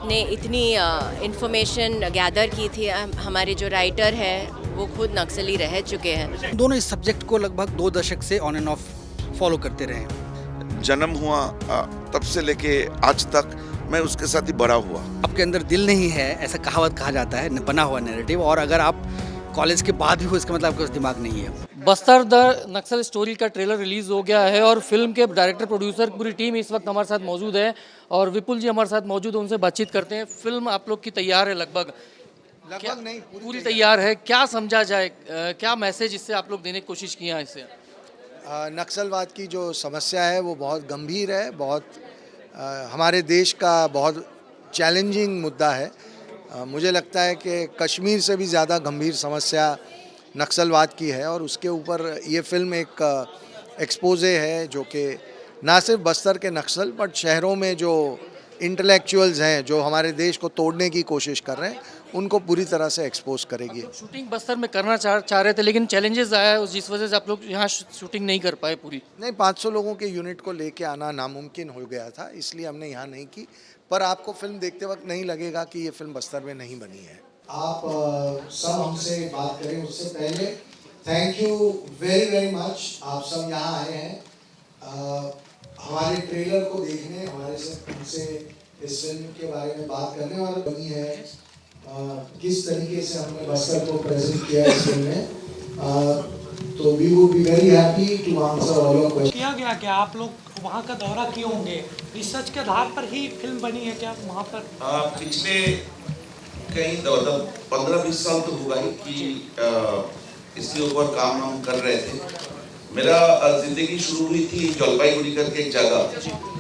ने इतनी information gather की थी। हमारे जो राइटर है वो खुद नक्सली रह चुके हैं। दोनों इस सब्जेक्ट को लगभग 2 दशक से ऑन एंड ऑफ फॉलो करते रहे हैं। जन्म हुआ तब से लेके आज तक मैं उसके साथ ही बड़ा हुआ। आपके अंदर दिल नहीं है, ऐसा कहावत कहा जाता है, बना हुआ नैरेटिव, और अगर आप कॉलेज के बाद भी हो इसका मतलब आपके पास दिमाग नहीं है। बस्तर द नक्सल स्टोरी का ट्रेलर रिलीज़ हो गया है और फिल्म के डायरेक्टर प्रोड्यूसर पूरी टीम इस वक्त हमारे साथ मौजूद है और विपुल जी हमारे साथ मौजूद है, उनसे बातचीत करते हैं। फिल्म आप लोग की तैयार है लगभग नहीं पूरी तैयार है। क्या समझा जाए, क्या मैसेज इससे आप लोग देने की कोशिश किए हैं इससे? नक्सलवाद की जो समस्या है वो बहुत गंभीर है, बहुत हमारे देश का बहुत चैलेंजिंग मुद्दा है। मुझे लगता है कि कश्मीर से भी ज़्यादा गंभीर समस्या नक्सलवाद की है और उसके ऊपर ये फिल्म एक एक्सपोजे है जो कि ना सिर्फ बस्तर के नक्सल बट शहरों में जो इंटेलेक्चुअल्स हैं जो हमारे देश को तोड़ने की कोशिश कर रहे हैं उनको पूरी तरह से एक्सपोज करेगी। शूटिंग बस्तर में करना चाह रहे थे लेकिन चैलेंजेस आया जिस वजह से आप लोग यहाँ शूटिंग नहीं कर पाए पूरी। नहीं, 500 लोगों के यूनिट को लेके आना नामुमकिन हो गया था, इसलिए हमने यहाँ नहीं की। पर आपको फिल्म देखते वक्त नहीं लगेगा कि ये फिल्म बस्तर में नहीं बनी है। आप सब हमसे बात करें उससे पहले thank you very very much, आप सब यहाँ आए हैं हमारे ट्रेलर को देखने, हमारे से हमसे इस फिल्म के बारे में बात करने और बनी है किस तरीके से हमने बस्तर को प्रेजेंट किया इस फिल्म में। तो we would be very happy to answer all your question. किया गया क्या आप लोग वहाँ का दौरा किए होंगे, रिसर्च के आधार पर ही फिल्म बनी है क्या वहाँ पर? पिछले कई 15-20 साल तो होगा ही कि इसके ऊपर काम हम कर रहे थे। मेरा जिंदगी शुरू हुई थी जलपाईगुड़ी करके एक जगह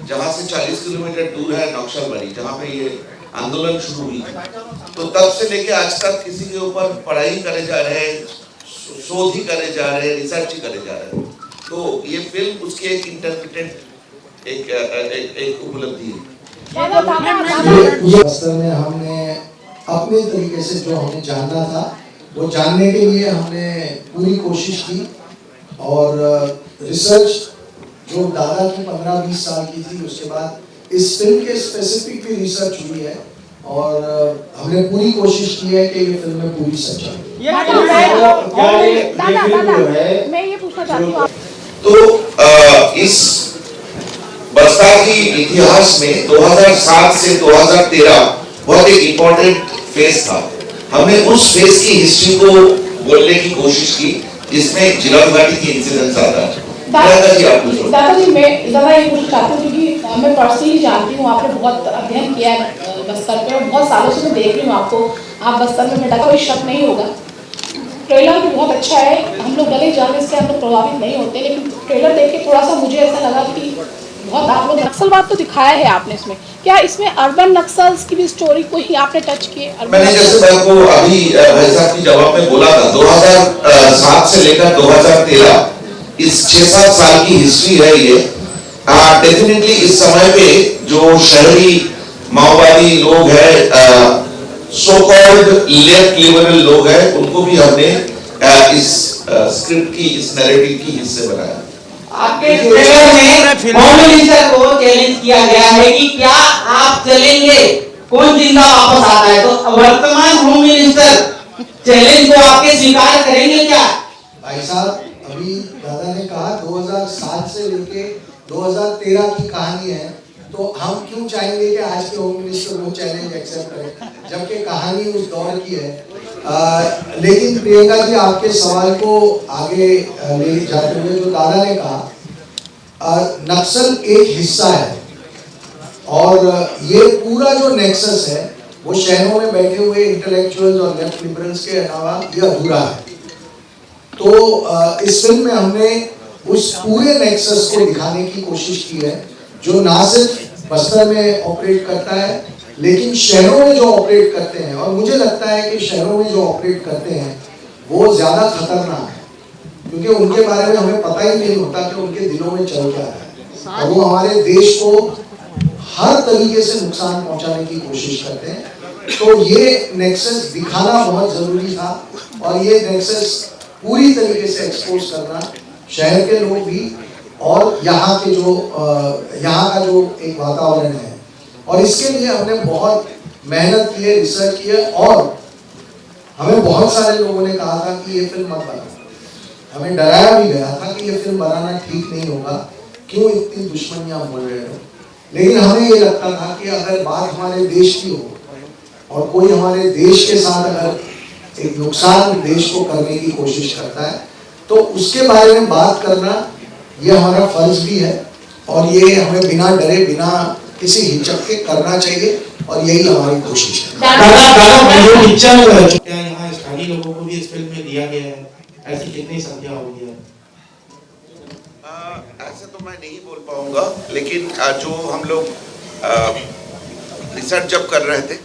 जहाँ से 40 किलोमीटर दूर है नक्सलबाड़ी, जहाँ पे ये आंदोलन शुरू हुई। तो तब से लेके आज तक किसी के ऊपर पढ़ाई करे जा रहे हैं, शोध ही करे जा रहे हैं, रिसर्च ही करे जा रहे हैं। तो ये फिल्म उसकी एक इंटरप्रेटेड एक उपलब्धि है। बस्तर में हमने अपने तरीके से जो हमें जानना था वो जानने के लिए हमने पूरी कोशिश की और रिसर्च जो दादा की 15-20 साल की थी उसके बाद इस फिल्म के स्पेसिफिक भी रिसर्च हुई है और हमने पूरी कोशिश की है कि ये फिल्म में पूरी सच्चाई। मैं ये पूछना चाहती हूँ तो इस बस्तर की इतिहास में 2007 से 2013 बहुत एक इम्पोर्टेंट फेज था। हमने उस फेज की हिस्ट्री को बोलने की कोशिश की जिसमें जिला घाटी की इंसिडेंट्स आता है। दादाजी मैं ज़्यादा ये पूछना चाहती हूँ क्योंकि मैं पर्सनली जानती हूँ, आपने बहुत अध्ययन किया है बस्तर पे और बहुत सालों से मैं देख रही हूँ आपको, आप बस्तर में बेटा कोई शक नहीं होगा। ट्रेलर भी बहुत अच्छा है, हम लोग गले जाने से हम लोग प्रभावित नहीं होते, लेकिन ट्रेलर देख के थोड़ा सा मुझे ऐसा लगा कि बहुत आप लोग नक्सलवाद तो दिखाया है आपने इसमें, क्या इसमें अर्बन नक्सल्स की भी स्टोरी को ही आपने टच की है? मैंने जैसे मैं आपको अभी भाई साहब की जवाब में बोला था 2007 से लेकर 2013 इस 6-7 साल की हिस्ट्री है ये। डेफिनेटली इस समय पे जो शहरी माओवादी लोग हैं, सो कॉल्ड लेफ्ट लिबरल लोग हैं, उनको भी हमने इस स्क्रिप्ट की, इस नैरेटिव की हिस्से बनाया। आपके ट्रेलर में होम मिनिस्टर को चैलेंज किया गया है कि क्या आप चलेंगे, कौन जिंदा वापस आता है? तो वर्तमान होम मिनिस्टर चैलेंज को आपके स्वीकार करेंगे क्या? भाई साहब अभी दादा ने कहा 2007 से लेके 2013 की कहानी है, तो हम क्यों चाहेंगे कि आज के होम मिनिस्टर वो चैलेंज एक्सेप्ट करें जबकि कहानी उस दौर की है। लेकिन प्रियंका जी आपके सवाल को आगे ले जाते हुए जो दादा ने कहा नक्सल एक हिस्सा है और ये पूरा जो नेक्सस है वो शहरों में बैठे हुए इंटेलेक्चुअल्स और लेफ्ट लिबरल्स के अलावा ये अधूरा है। तो इस फिल्म में हमने उस पूरे नेक्सस को दिखाने की कोशिश की है जो ना सिर्फ बस्तर में ऑपरेट करता है लेकिन शहरों में जो ऑपरेट करते हैं, और मुझे लगता है कि शहरों में जो ऑपरेट करते हैं वो ज़्यादा खतरनाक है क्योंकि उनके बारे में हमें पता ही नहीं होता कि उनके दिलों में चल क्या रहा है और वो हमारे देश को हर तरीके से नुकसान पहुंचाने की कोशिश करते हैं। तो ये नेक्सस दिखाना बहुत ज़रूरी था और ये नेक्सस पूरी तरीके से एक्सपोज करना शहर के लोग भी और यहाँ के जो यहाँ का जो एक वातावरण है, और इसके लिए हमने बहुत मेहनत की है, रिसर्च की है, और हमें बहुत सारे लोगों ने कहा था कि ये फिल्म मत बना, हमें डराया भी गया था कि ये फिल्म बनाना ठीक नहीं होगा, क्यों इतनी दुश्मनियां बोल रहे हो। लेकिन हमें ये लगता था कि अगर बात हमारे देश की हो और कोई हमारे देश के साथ अगर एक नुकसान देश को करने की कोशिश करता है तो उसके बारे में बात करना ये हमारा फर्ज भी है, और ये हमें बिना डरे बिना किसी हिचक के करना चाहिए, और यही हमारी कोशिश है। क्या यहाँ स्थानीय लोगों को भी इस फिल्म में दिया गया है? ऐसी कितनी संख्या होगी? ऐसे तो मैं नहीं बोल पाऊंगा, लेकिन जो हम लोग रिसर्च जब कर रहे थे,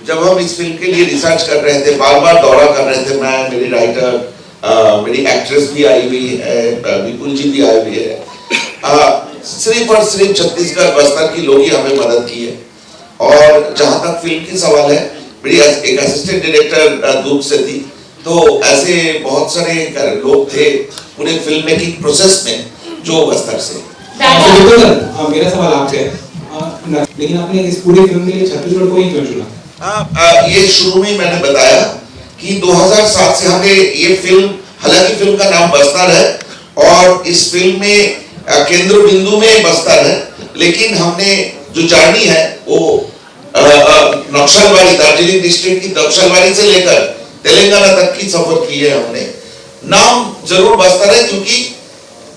जब हम इस फिल्म के लिए रिसर्च कर रहे थे, बार बार दौरा कर रहे थे, मैं, मेरी राइटर, मेरी एक्ट्रेस भी आई हुई है, विपुल जी भी आए हुए हैं, सिर्फ और सिर्फ छत्तीसगढ़ बस्तर की लोग ही हमें मदद की है। और जहाँ तक फिल्म की सवाल है, मेरी एक असिस्टेंट डायरेक्टर दुर्ग से थी, तो ऐसे बहुत सारे लोग थे पूरे फिल्म मेकिंग प्रोसेस में जो बस्तर से। मेरा सवाल आपसे है, लेकिन आपने इस पूरी फिल्म के लिए छत्तीसगढ़ को ही क्यों चुना? ये शुरू में मैंने बताया कि 2007 से हमने ये फिल्म, हालांकि फिल्म का नाम बस्तर है और इस फिल्म में केंद्र बिंदु में बस्तर है, लेकिन हमने जो जर्नी है वो नक्सलवाड़ी, दार्जिलिंग डिस्ट्रिक्ट की नक्सलवाड़ी से लेकर तेलंगाना तक की सफर की है हमने। नाम जरूर बस्तर है क्योंकि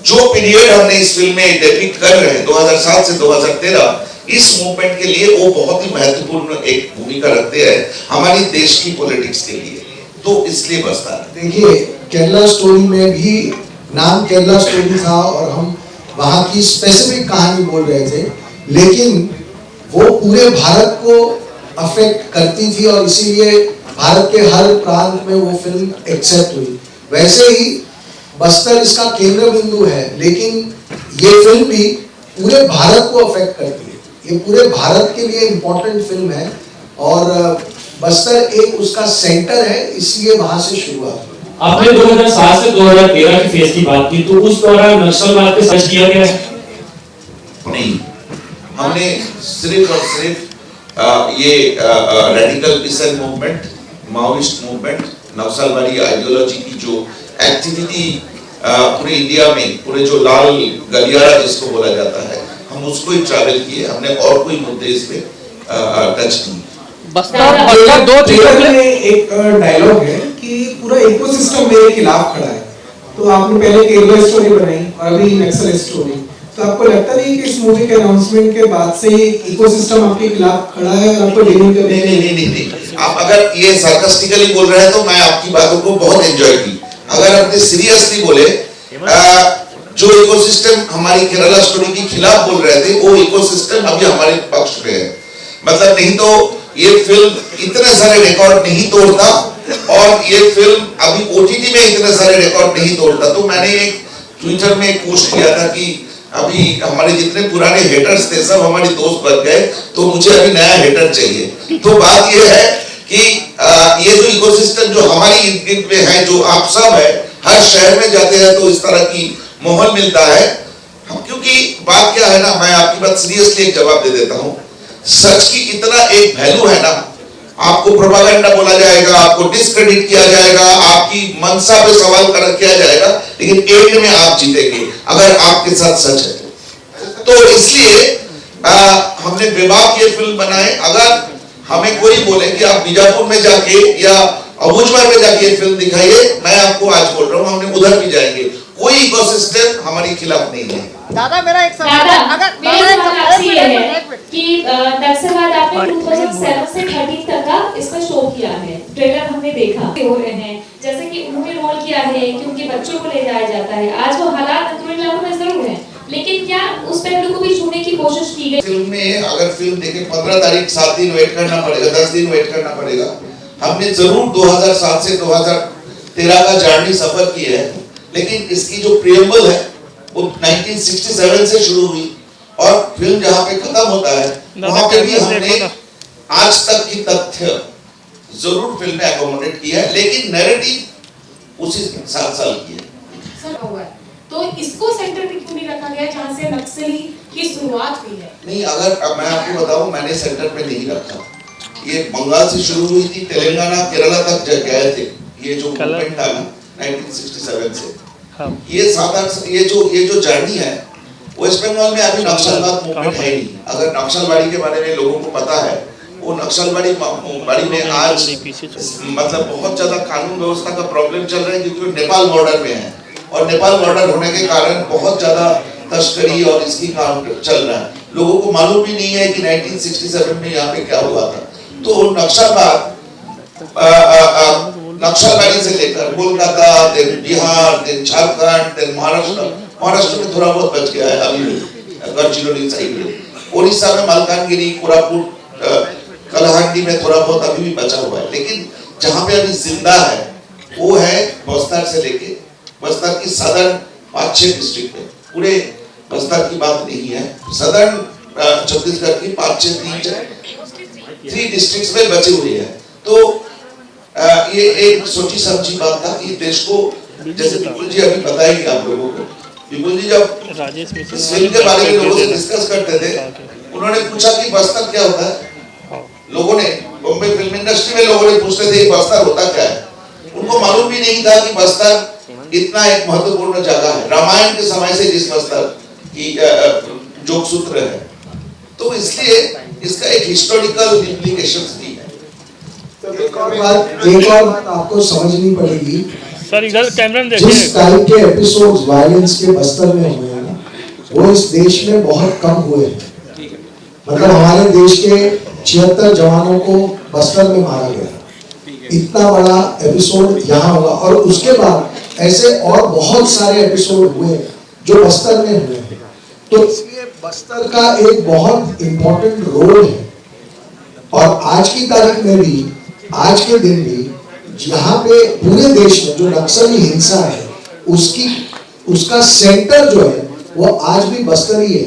जो पीरियड हमने इस फिल्म में डिपिक्ट कर रहे हैं 2007 से 2013, इस मूवमेंट के लिए वो बहुत ही महत्वपूर्ण एक भूमिका रखते हैं हमारी देश की पॉलिटिक्स के लिए, तो इसलिए बस्तर। देखिए, केरला स्टोरी में भी नाम केरला स्टोरी था और हम वहाँ की स्पेसिफिक कहानी बोल रहे थे, लेकिन वो पूरे भारत को अफेक्ट करती थी और इसीलिए भारत के हर प्रांत में वो फिल्म एक्सेप्ट हुई। वैसे ही बस्तर इसका केंद्र बिंदु है, लेकिन ये फिल्म भी पूरे भारत को अफेक्ट करती है, ये पूरे भारत के लिए इम्पोर्टेंट फिल्म है और बस्तर एक उसका सेंटर है, इसलिए वहां से शुरुआत हुई। आपने 2007 से 2013 की फेज की बात की, तो उस दौरान नक्सलवाद पे सर्च किया गया है? नहीं, हमने सिर्फ और सिर्फ ये radical peasant movement, Maoist movement, नक्सलवादी आइडियोलॉजी की जो एक्टिविटी पूरे इंडिया में, पूरे जो लाल गलियारा जिसको बोला जाता है, हम उसको ही ट्रैवल किए, हमने और कोई मुद्दे इस पे टच नहीं। बस्तर दो चीजों में एक डायलॉग है कि पूरा इकोसिस्टम मेरे खिलाफ खड़ा है, तो आपने पहले केरला स्टोरी बनाई और अभी नक्सल स्टोरी, तो आपको लगता नहीं कि इस मूवी के अनाउंसमेंट के बाद से इकोसिस्टम आपके खिलाफ खड़ा है और आपको डीलिंग करनी है? नहीं, आप अगर ये सार्कास्टिकली बोल रहे हैं तो मैं आपकी बातों को बहुत एंजॉय की। अगर अपने सीरियसली बोले, जो इकोसिस्टम हमारी केरला स्टोरी के खिलाफ बोल रहे थे, वो इकोसिस्टम अभी हमारे पक्ष में है। मतलब नहीं तो ये फिल्म इतने सारे रिकॉर्ड नहीं तोड़ता और ये फिल्म अभी ओटीटी में इतने सारे रिकॉर्ड नहीं तोड़ता। तो मैंने एक ट्विटर में एक पोस्ट किया था कि अभी हमारे जितने पुराने हेटर्स थे सब हमारे दोस्त बन गए, तो मुझे अभी नया हेटर चाहिए। तो बात ये है कि ये जो इकोसिस्टम जो हमारी इर्द-गिर्द में है, जो आप सब है, हर शहर में जाते हैं तो इस तरह की माहौल मिलता है। क्योंकि बात क्या है ना, मैं आपकी बात सीरियसली एक जवाब दे देता हूँ, सच की इतना एक वैल्यू है ना, आपको प्रोपेगेंडा बोला जाएगा, आपको डिस्क्रेडिट किया जाएगा, आपकी मनसा पे सवाल किया जाएगा, लेकिन एंड में आप जीतेंगे अगर आपके साथ सच है। तो इसलिए हमने बेबाक ये फिल्म बनाए। अगर हमें कोई बोले कि आप बीजापुर में जाके या अबूझमार में जाके ये फिल्म दिखाइए, मैं आपको आज बोल रहा हूँ हमने उधर भी जाएंगे, कोई इकोसिस्टम हमारे खिलाफ नहीं है। दादा मेरा एक सवाल है, अगर मेरा सवाल आपसे ये है कि नक्सलवाद आपने 2007 से 13 तक का इसका शो किया है, ट्रेलर हमने देखा हो रहे हैं, जैसे कि उन्होंने रोल किया है कि उनके बच्चों को ले जाया जाता है। आज वो हालात अंदरूनी इलाकों में जरूर हैं, लेकिन क्या उस पहलू को भी छूने की कोशिश की गई? फिल्म में अगर फिल्म देखे 15 तारीख 7 दिन वेट करना पड़ेगा, 10 दिन वेट करना पड़ेगा। हमने जरूर 2007 से 2013 का जर्नी सफर की है, लेकिन इसकी जो प्रियम्बल है वो 1967 से शुरू हुई और फिल्म जहाँ पे खत्म होता है वहाँ पे भी हमने आज तक की तथ्य जरूर फिल्म में एकोमोडेट किया है, लेकिन नैरेटिव उसी 7 साल की है। तो इसको सेंटर पे क्यों नहीं रखा गया जहाँ से नक्सली की शुरुआत हुई है? नहीं, अगर मैं आपको बताऊं, मैंने सेंटर पे नहीं रखा। ये बंगाल से शुरू हुई थी, तेलंगाना केरला तक गए थे। ये जो मूवमेंट था ना 1967 से, ये 7-8 ये जो जर्नी है, वेस्ट बंगाल में अभी नक्सलवाद मूवमेंट है नहीं। अगर नक्सलवाड़ी के बारे में लोगों को पता है, वो नक्सलवाड़ी में आज मतलब बहुत ज्यादा कानून व्यवस्था का प्रॉब्लम चल रहा है, क्योंकि वो नेपाल बॉर्डर में है, और नेपाल बॉर्डर होने के कारण बहुत ज्यादा तस्करी और इसकी काम चल रहा है। लोगों को मालूम भी नहीं है कि 1967 में यहाँ पे क्या हुआ था। तो नक्सलवाद नक्सलवाड़ी से लेकर Kolkata, then Bihar, then Jharkhand, then Maharashtra में थोड़ा बहुत बच गया है अभी भी, गढ़चिरौली साइड में। उड़ीसा में मलकानगिरी, कोरापुट, कलहांडी में थोड़ा बहुत अभी भी बचा हुआ है। लेकिन जहाँ पे अभी जिंदा है वो है बस्तर से लेके, बस्तर की सदर्न 5-6 डिस्ट्रिक्ट में, पूरे बस्तर की बात नहीं है, सदर्न छत्तीसगढ़ की 3 डिस्ट्रिक्ट्स में बचे हुए हैं। तो ये एक सोची समझी बात था कि देश को, जैसे विपुल जी अभी बताएंगे आप लोगों को, विपुल जी जब इस फिल्म के बारे में लोगों से डिस्कस करते थे, उन्होंने पूछा कि बस्तर क्या होता है। लोगों ने, बॉम्बे फिल्म इंडस्ट्री में लोगों ने पूछते थे बस्तर होता क्या है। उनको मालूम भी नहीं था कि बस्तर इतना एक महत्वपूर्ण जगह है, रामायण के समय से जिस बस्तर की जोग सूत्र है, तो इसलिए इसका एक हिस्टोरिकल इम्प्लीकेशंस भी है। एक और बात आपको समझनी पड़ेगी, सर इधर कैमरा में जिस टाइप के एपिसोड्स वायलेंस के बस्तर में हुए हैं ना, वो इस देश में बहुत कम हुए हैं। मतलब हमारे देश के 76 जवानों को बस्तर में मारा गया, इतना बड़ा एपिसोड यहाँ हुआ। और उसके बाद ऐसे और बहुत सारे एपिसोड हुए जो बस्तर में हुए हैं। तो इसलिए बस्तर का एक बहुत इम्पोर्टेंट रोल है। और आज की तारीख में भी, आज के दिन भी, यहाँ पे पूरे देश में जो नक्सली हिंसा है उसका सेंटर जो है वो आज भी बस्तर ही है।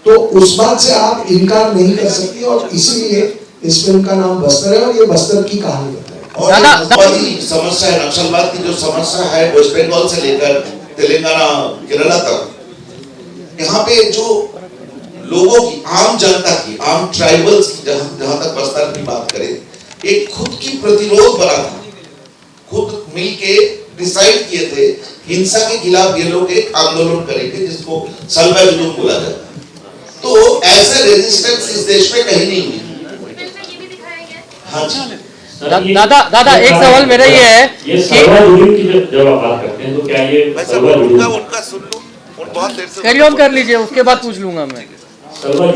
तो उस बात से आप इनकार नहीं कर सकती, और इसीलिए इस फिल्म का नाम बस्तर है और ये बस्तर की कहानी है। और बड़ी समस्या है, नक्सलवाद की जो समस्या है वेस्ट बंगाल से लेकर तेलंगाना केरला तक, यहाँ पे जो लोगों की, आम जनता की, आम ट्राइबल्स की, जहां तक बस्तर की बात करें, एक खुद की प्रतिरोध बना था, खुद मिलके डिसाइड किए थे हिंसा के खिलाफ ये लोग एक आंदोलन करेंगे जिसको सलवा जुलूम बोला जाता है। तो ऐसे रेजिस्टेंस इस देश में कहीं नहीं हुई। हाँ जी दादा एक सवाल मेरा ये है, ये सलवा जुलूम की जब आप बात करते हैं तो क्या ये सलवा जुलूम उनका सुन लो, बहुत देर से कैरी ऑन कर लीजिए, उसके बाद पूछ लूंगा मैं। सलवा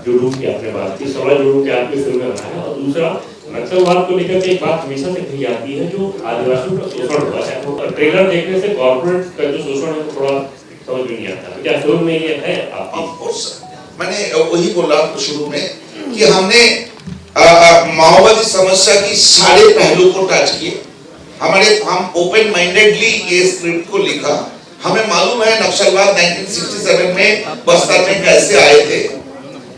जुलूम की आपने बात की, सलवा जुलूम के आपकी फिल्म में बनाया। और दूसरा, नक्सलवाद को लेकर के एक बात हमेशा से कही जाती है, जो आदिवासियों का शोषण हुआ है, तो ट्रेलर देखने से कॉर्पोरेट का जो शोषण है थोड़ा समझ में नहीं आता। क्या फिल्म में ये है आपकी? मैंने वही बोला शुरू में कि हमने माओवादी समस्या की सारे पहलू को टच किए। हम ओपन माइंडेडली ये स्क्रिप्ट को लिखा। हमें मालूम है नक्सलवाद 1967 में बस्तर में कैसे आए थे,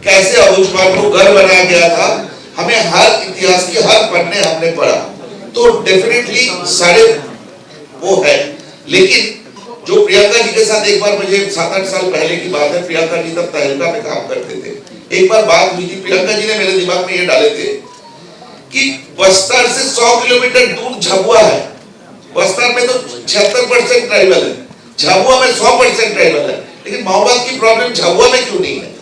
कैसे अबूजमार को घर बनाया गया था। हमें हर इतिहास की हर पन्ने हमने पढ़ा, तो डेफिनेटली सारे वो है। लेकिन जो प्रियंका जी के साथ एक बार, मुझे 7-8 साल पहले की बात है, प्रियंका जी तब तहलका में काम करते थे, एक बार बात हुई थी, प्रियंका जी ने मेरे दिमाग में ये डाले थे कि बस्तर से 100 किलोमीटर दूर झाबुआ है। बस्तर में तो 76% ट्राइबल है, झाबुआ में 100% ट्राइबल है, लेकिन माओवाद की प्रॉब्लम झाबुआ में क्यों नहीं है?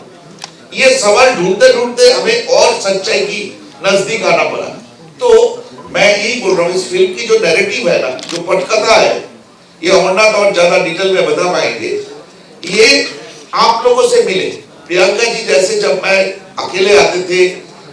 ये सवाल ढूंढते ढूंढते हमें और सच्चाई की नजदीक आना पड़ा। तो मैं यही बोल रहा हूँ, इस फिल्म की जो नैरेटिव है ना, जो पटकथा है, ये अमरनाथ और ज्यादा डिटेल में बता पाएंगे। ये आप लोगों से मिले, प्रियंका जी जैसे, जब मैं अकेले आते थे,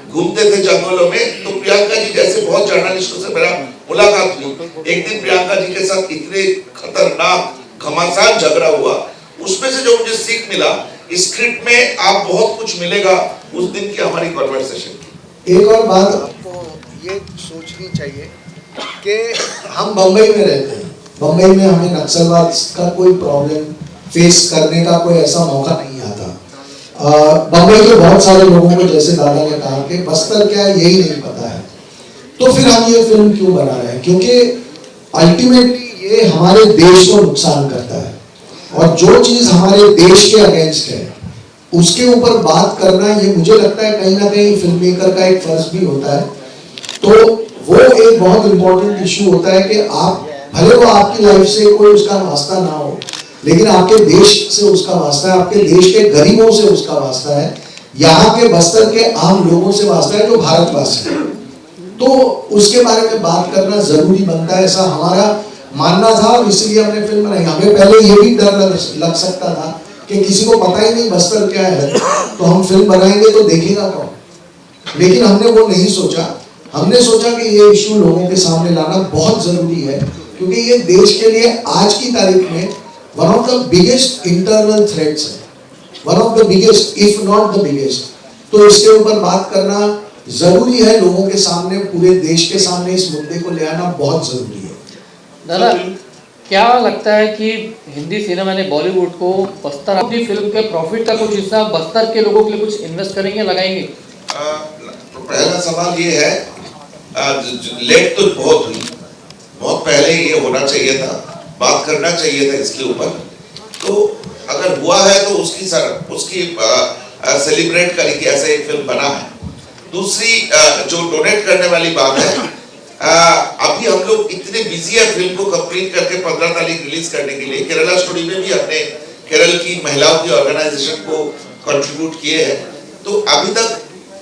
घूमते थे जंगलों में, तो प्रियंका जी जैसे बहुत जर्नलिस्टों से मेरा मुलाकात हुई। एक दिन प्रियंका जी के साथ इतने खतरनाक घमासान झगड़ा हुआ, उसमें से जो मुझे सीख मिला, स्क्रिप्ट में आप बहुत कुछ मिलेगा उस दिन की हमारी कन्वर्सेशन। एक और बात आपको ये सोचनी चाहिए कि हम बम्बई में रहते हैं, बम्बई में हमें नक्सलवाद का कोई प्रॉब्लम फेस करने का कोई ऐसा मौका नहीं आता। बम्बई के बहुत सारे लोगों को, जैसे दादा ने कहा कि बस्तर क्या है यही नहीं पता है। तो फिर हम ये फिल्म क्यों बना रहे हैं? क्योंकि अल्टीमेटली ये हमारे देश को नुकसान करता है, और जो चीज हमारे देश के अगेंस्ट है उसके ऊपर बात करना, ये मुझे लगता है कहीं ना कहीं फिल्म मेकर का एक फर्ज भी होता है। तो वो एक बहुत इंपॉर्टेंट इशू होता है कि आप, भले वो आपकी लाइफ से कोई उसका वास्ता ना हो, लेकिन आपके देश से उसका वास्ता है, आपके देश के गरीबों से उसका वास्ता है, यहाँ के बस्तर के आम लोगों से वास्ता है जो भारतवासी है। तो उसके बारे में बात करना जरूरी बनता है, ऐसा हमारा मानना था और इसलिए हमने फिल्म बनाई। हमें पहले ये भी डर लग सकता था कि किसी को पता ही नहीं बस्तर क्या है, तो हम फिल्म बनाएंगे तो देखेगा कौन। लेकिन हमने वो नहीं सोचा। हमने सोचा कि ये इशू लोगों के सामने लाना बहुत जरूरी है, क्योंकि ये देश के लिए आज की तारीख में one of the biggest internal threats है, one of the biggest if not the biggest. तो इसके ऊपर बात करना जरूरी है, लोगों के सामने, पूरे देश के सामने इस मुद्दे को ले आना बहुत जरूरी है। दादा, क्या लगता है कि हिंदी सिनेमा ने बॉलीवुड को बस्तर, अपनी फिल्म के प्रॉफिट का कुछ हिस्सा बस्तर के लोगों के लिए कुछ इन्वेस्ट करेंगे, लगाएंगे? तो पहला सवाल ये है, लेट तो बहुत हुई, बहुत पहले ये होना चाहिए था, बात करना चाहिए था इसके ऊपर। तो अगर हुआ है तो उसकी सेलिब्रेट करके ऐसे एक फिल्म बना है। दूसरी जो डोनेट करने वाली बात है, अभी हम लोग इतने बिजी है फिल्म को कंप्लीट करके 15 तारीख रिलीज करने के लिए। केरला स्टोरी में भी हमने केरल की महिलाओं की ऑर्गेनाइजेशन को कंट्रीब्यूट किए हैं। तो अभी तक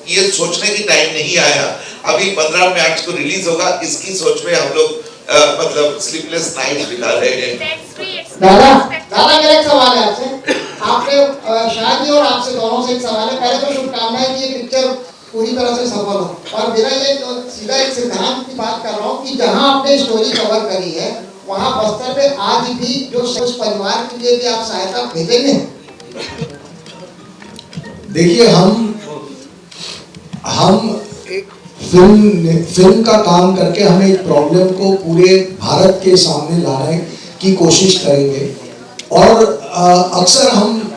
ये सोचने की टाइम नहीं आया, अभी 15 मार्च को रिलीज होगा, इसकी सोच में हम लोग मतलब स्लीपलेस नाइट बिता रहे हैं। दादा मेरा एक सवाल है आपसे, आपने शायद ही और आपसे दोनों से एक सवाल है। पहले तो शुभकामनाएं कि ये पिक्चर पूरी तरह से सफल हो, और मेरा ये सीधा एक सिद्धांत की बात कर रहा हूँ कि जहाँ आपने स्टोरी कवर करी है वहाँ बस्तर पे आज भी जो उस परिवार के लिए भी आप सहायता भेजेंगे? देखिए, हम एक फिल्म का काम करके हम एक प्रॉब्लम को पूरे भारत के सामने लाने की कोशिश करेंगे, और अक्सर हम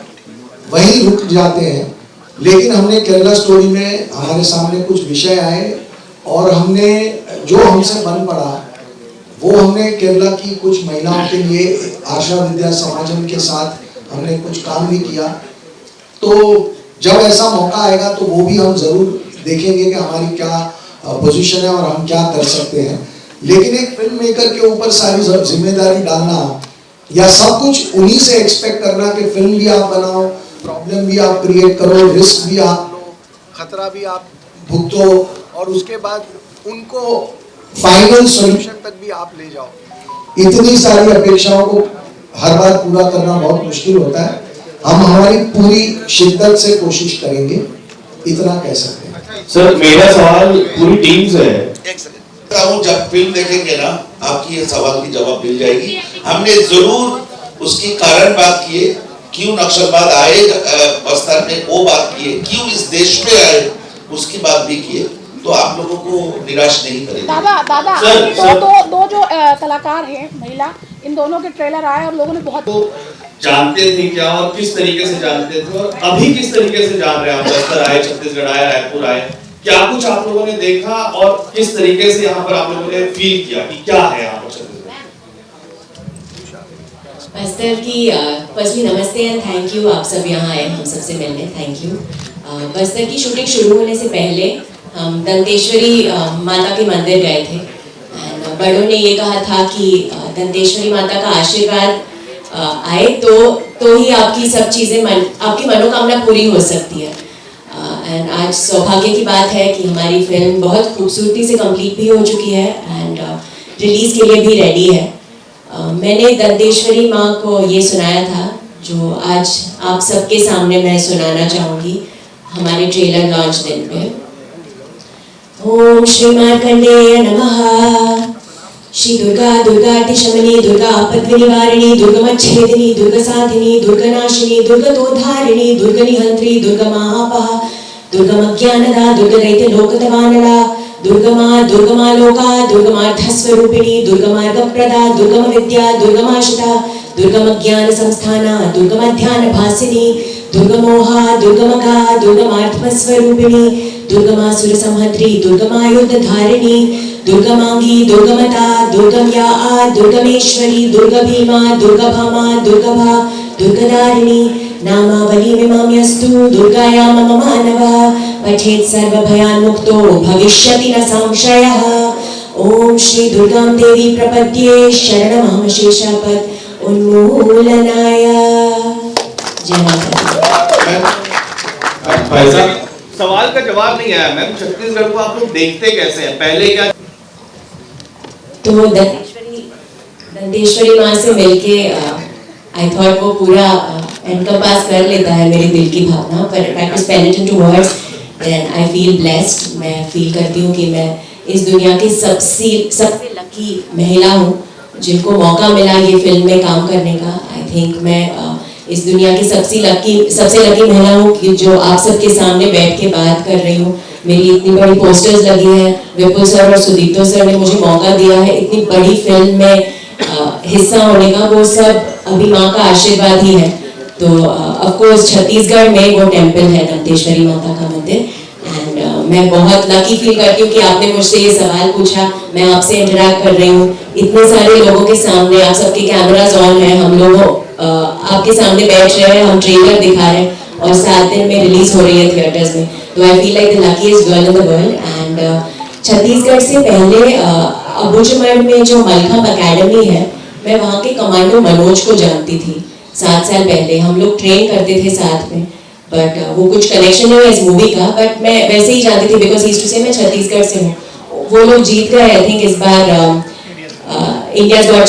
वहीं रुक जाते हैं। लेकिन हमने केरला स्टोरी में हमारे सामने कुछ विषय आए, और हमने जो हमसे बन पड़ा वो हमने केरला की कुछ महिलाओं के लिए आशा विद्या समाजम के साथ हमने कुछ काम भी किया। तो जब ऐसा मौका आएगा तो वो भी हम जरूर देखेंगे कि हमारी क्या पोजीशन है और हम क्या कर सकते हैं। लेकिन एक फिल्म मेकर के ऊपर सारी जिम्मेदारी डालना या सब कुछ उन्हीं से एक्सपेक्ट करना कि फिल्म भी आप बनाओ, प्रॉब्लम भी आप क्रिएट करो, रिस्क भी आप लो, खतरा भी आप भुगतो, और उसके बाद उनको फाइनल सॉल्यूशन तक भी आप ले जाओ, इतनी सारी अपेक्षाओं को हर बार पूरा करना बहुत मुश्किल होता है। हम हमारी पूरी शिद्दत से कोशिश करेंगे, इतना कह सकते हैं। सर, मेरा सवाल पूरी टीम से है। एक सेकंड, जब फिल्म देखेंगे ना, आपकी ये सवाल की जवाब मिल जाएगी। हमने जरूर उसकी कारण बात किए, क्यों नक्सलवाद आए बस्तर में, वो बात किए, क्यों इस देश में आए उसकी बात भी किए। तो आप लोगों को निराश नहीं करेंगे। दादा, दो जो कलाकार हैं महिला, इन दोनों के ट्रेलर आए और लोगों ने बहुत जानते थे क्या और किस तरीके से जानते थे, और अभी किस तरीके से जान रहे हैं? आप बस्तर आए, छत्तीसगढ़ आए, रायपुर आए, क्या कुछ आप लोगों ने देखा और किस तरीके से यहाँ पर आप लोगों ने फील किया कि क्या है यहाँ पर छत्तीसगढ़? बस्तर की फर्स्टली नमस्ते एंड थैंक यू, आप सब यहाँ आए हम सबसे मिलने, थैंक यू। बस्तर की शूटिंग शुरू होने से पहले हम दंतेश्वरी माता के मंदिर गए थे, एंड बड़ों ने ये कहा था कि दंतेश्वरी माता का आशीर्वाद आए तो ही आपकी सब चीज़ें आपकी मनोकामना पूरी हो सकती है। एंड आज सौभाग्य की बात है कि हमारी फिल्म बहुत खूबसूरती से कंप्लीट भी हो चुकी है एंड रिलीज़ के लिए भी रेडी है। मैंने दंतेश्वरी माँ को ये सुनाया था जो आज आप सबके सामने मैं सुनाना चाहूँगी हमारे ट्रेलर लॉन्च दिन पे। ओम श्री मार्कंडेय नमः। श्री दुर्गा दुर्गातिशमनी दुर्गा आपद्विनिवारिणी दुर्गमच्छेदिनी दुर्गसाधिनी दुर्गनाशिनी दुर्गतोद्धारिणी दुर्गनिहंत्री दुर्गमापहा दुर्गमज्ञानदा दुर्गदैत्यलोकतवानला दुर्गमा दुर्गमार्थस्वरूपिणी दुर्गमार्गप्रदा दुर्गमविद्या दुर्गमाशिता दुर्गमज्ञानसंस्थाना दुर्गमध्यानभासिनी दुर्गमोहा दुर्गमगा दुर्गमार्थस्वरूपिणी दुर्गमासुरसंहत्री दुर्गमायुधधारिणी दुर्गमांगी दुर्गमता दुर्गम्या दुर्गमेश्वरी दुर्गभीमा दुर्गभामा दुर्गभा दुर्गदारिणी नामावलीमिमाम्यस्तु दुर्गाया मम मानवः पठेत् सर्वभयान्मुक्तो भविष्यति न संशयः। ओम श्री दुर्गां देवी प्रपद्ये शरणमहं शेषापद उन्मूलनाय। जय माता। भाई साहब, सवाल का जवाब नहीं आया मैम। छत्तीसगढ़ को आप लोग देखते कैसे हैं? पहले क्या तो दंतेश्वरी माँ से मिलके आई थॉट वो पूरा एनकम्पास कर लेता है मेरे दिल की भावना, पर if I could spell it into words then I feel blessed। मैं फील करती हूँ कि मैं इस दुनिया की सबसे लकी महिला हूँ जिनको मौका मिला ये फिल्म में काम करने का। आई थिंक मैं इस दुनिया की सबसे लकी महिला हूँ कि जो आप सबके सामने बैठ के बात कर रही हूँ। मेरी इतनी बड़ी पोस्टर्स लगी हैं, विपुल सर और सुदीप्तो सर ने मुझे मौका दिया है इतनी बड़ी फिल्म में हिस्सा होने का। वो सब अभी माँ का आशीर्वाद ही है। तो ऑफ कोर्स छत्तीसगढ़ में वो टेम्पल है दंतेश्वरी माता का मंदिर, एंड मैं बहुत लकी फील करती हूँ कि आपने मुझसे ये सवाल पूछा, मैं आपसे इंटरेक्ट कर रही हूँ इतने सारे लोगों के सामने। आप सबके कैमराज ऑन है, हम लोग आपके सामने बैठ रहे हैं, हम ट्रेलर दिखा रहे हैं और 7 दिन में रिलीज हो रही है थिएटर्स में। तो आई feel like the luckiest girl in the world. And Chhattisgarh से पहले अबुझमाड़ में जो मलखम्ब अकेडमी है, मैं वहाँ के कमांडो मनोज को जानती थी। 7 साल पहले हम लोग ट्रेन करते थे साथ में, बट वो कुछ कनेक्शन नहीं है इस मूवी का, बट मैं वैसे ही जानती थी बिकॉज ही टू से मैं छत्तीसगढ़ से हूँ। वो लोग जीत गए आई थिंक इस बार इंडियाज गॉट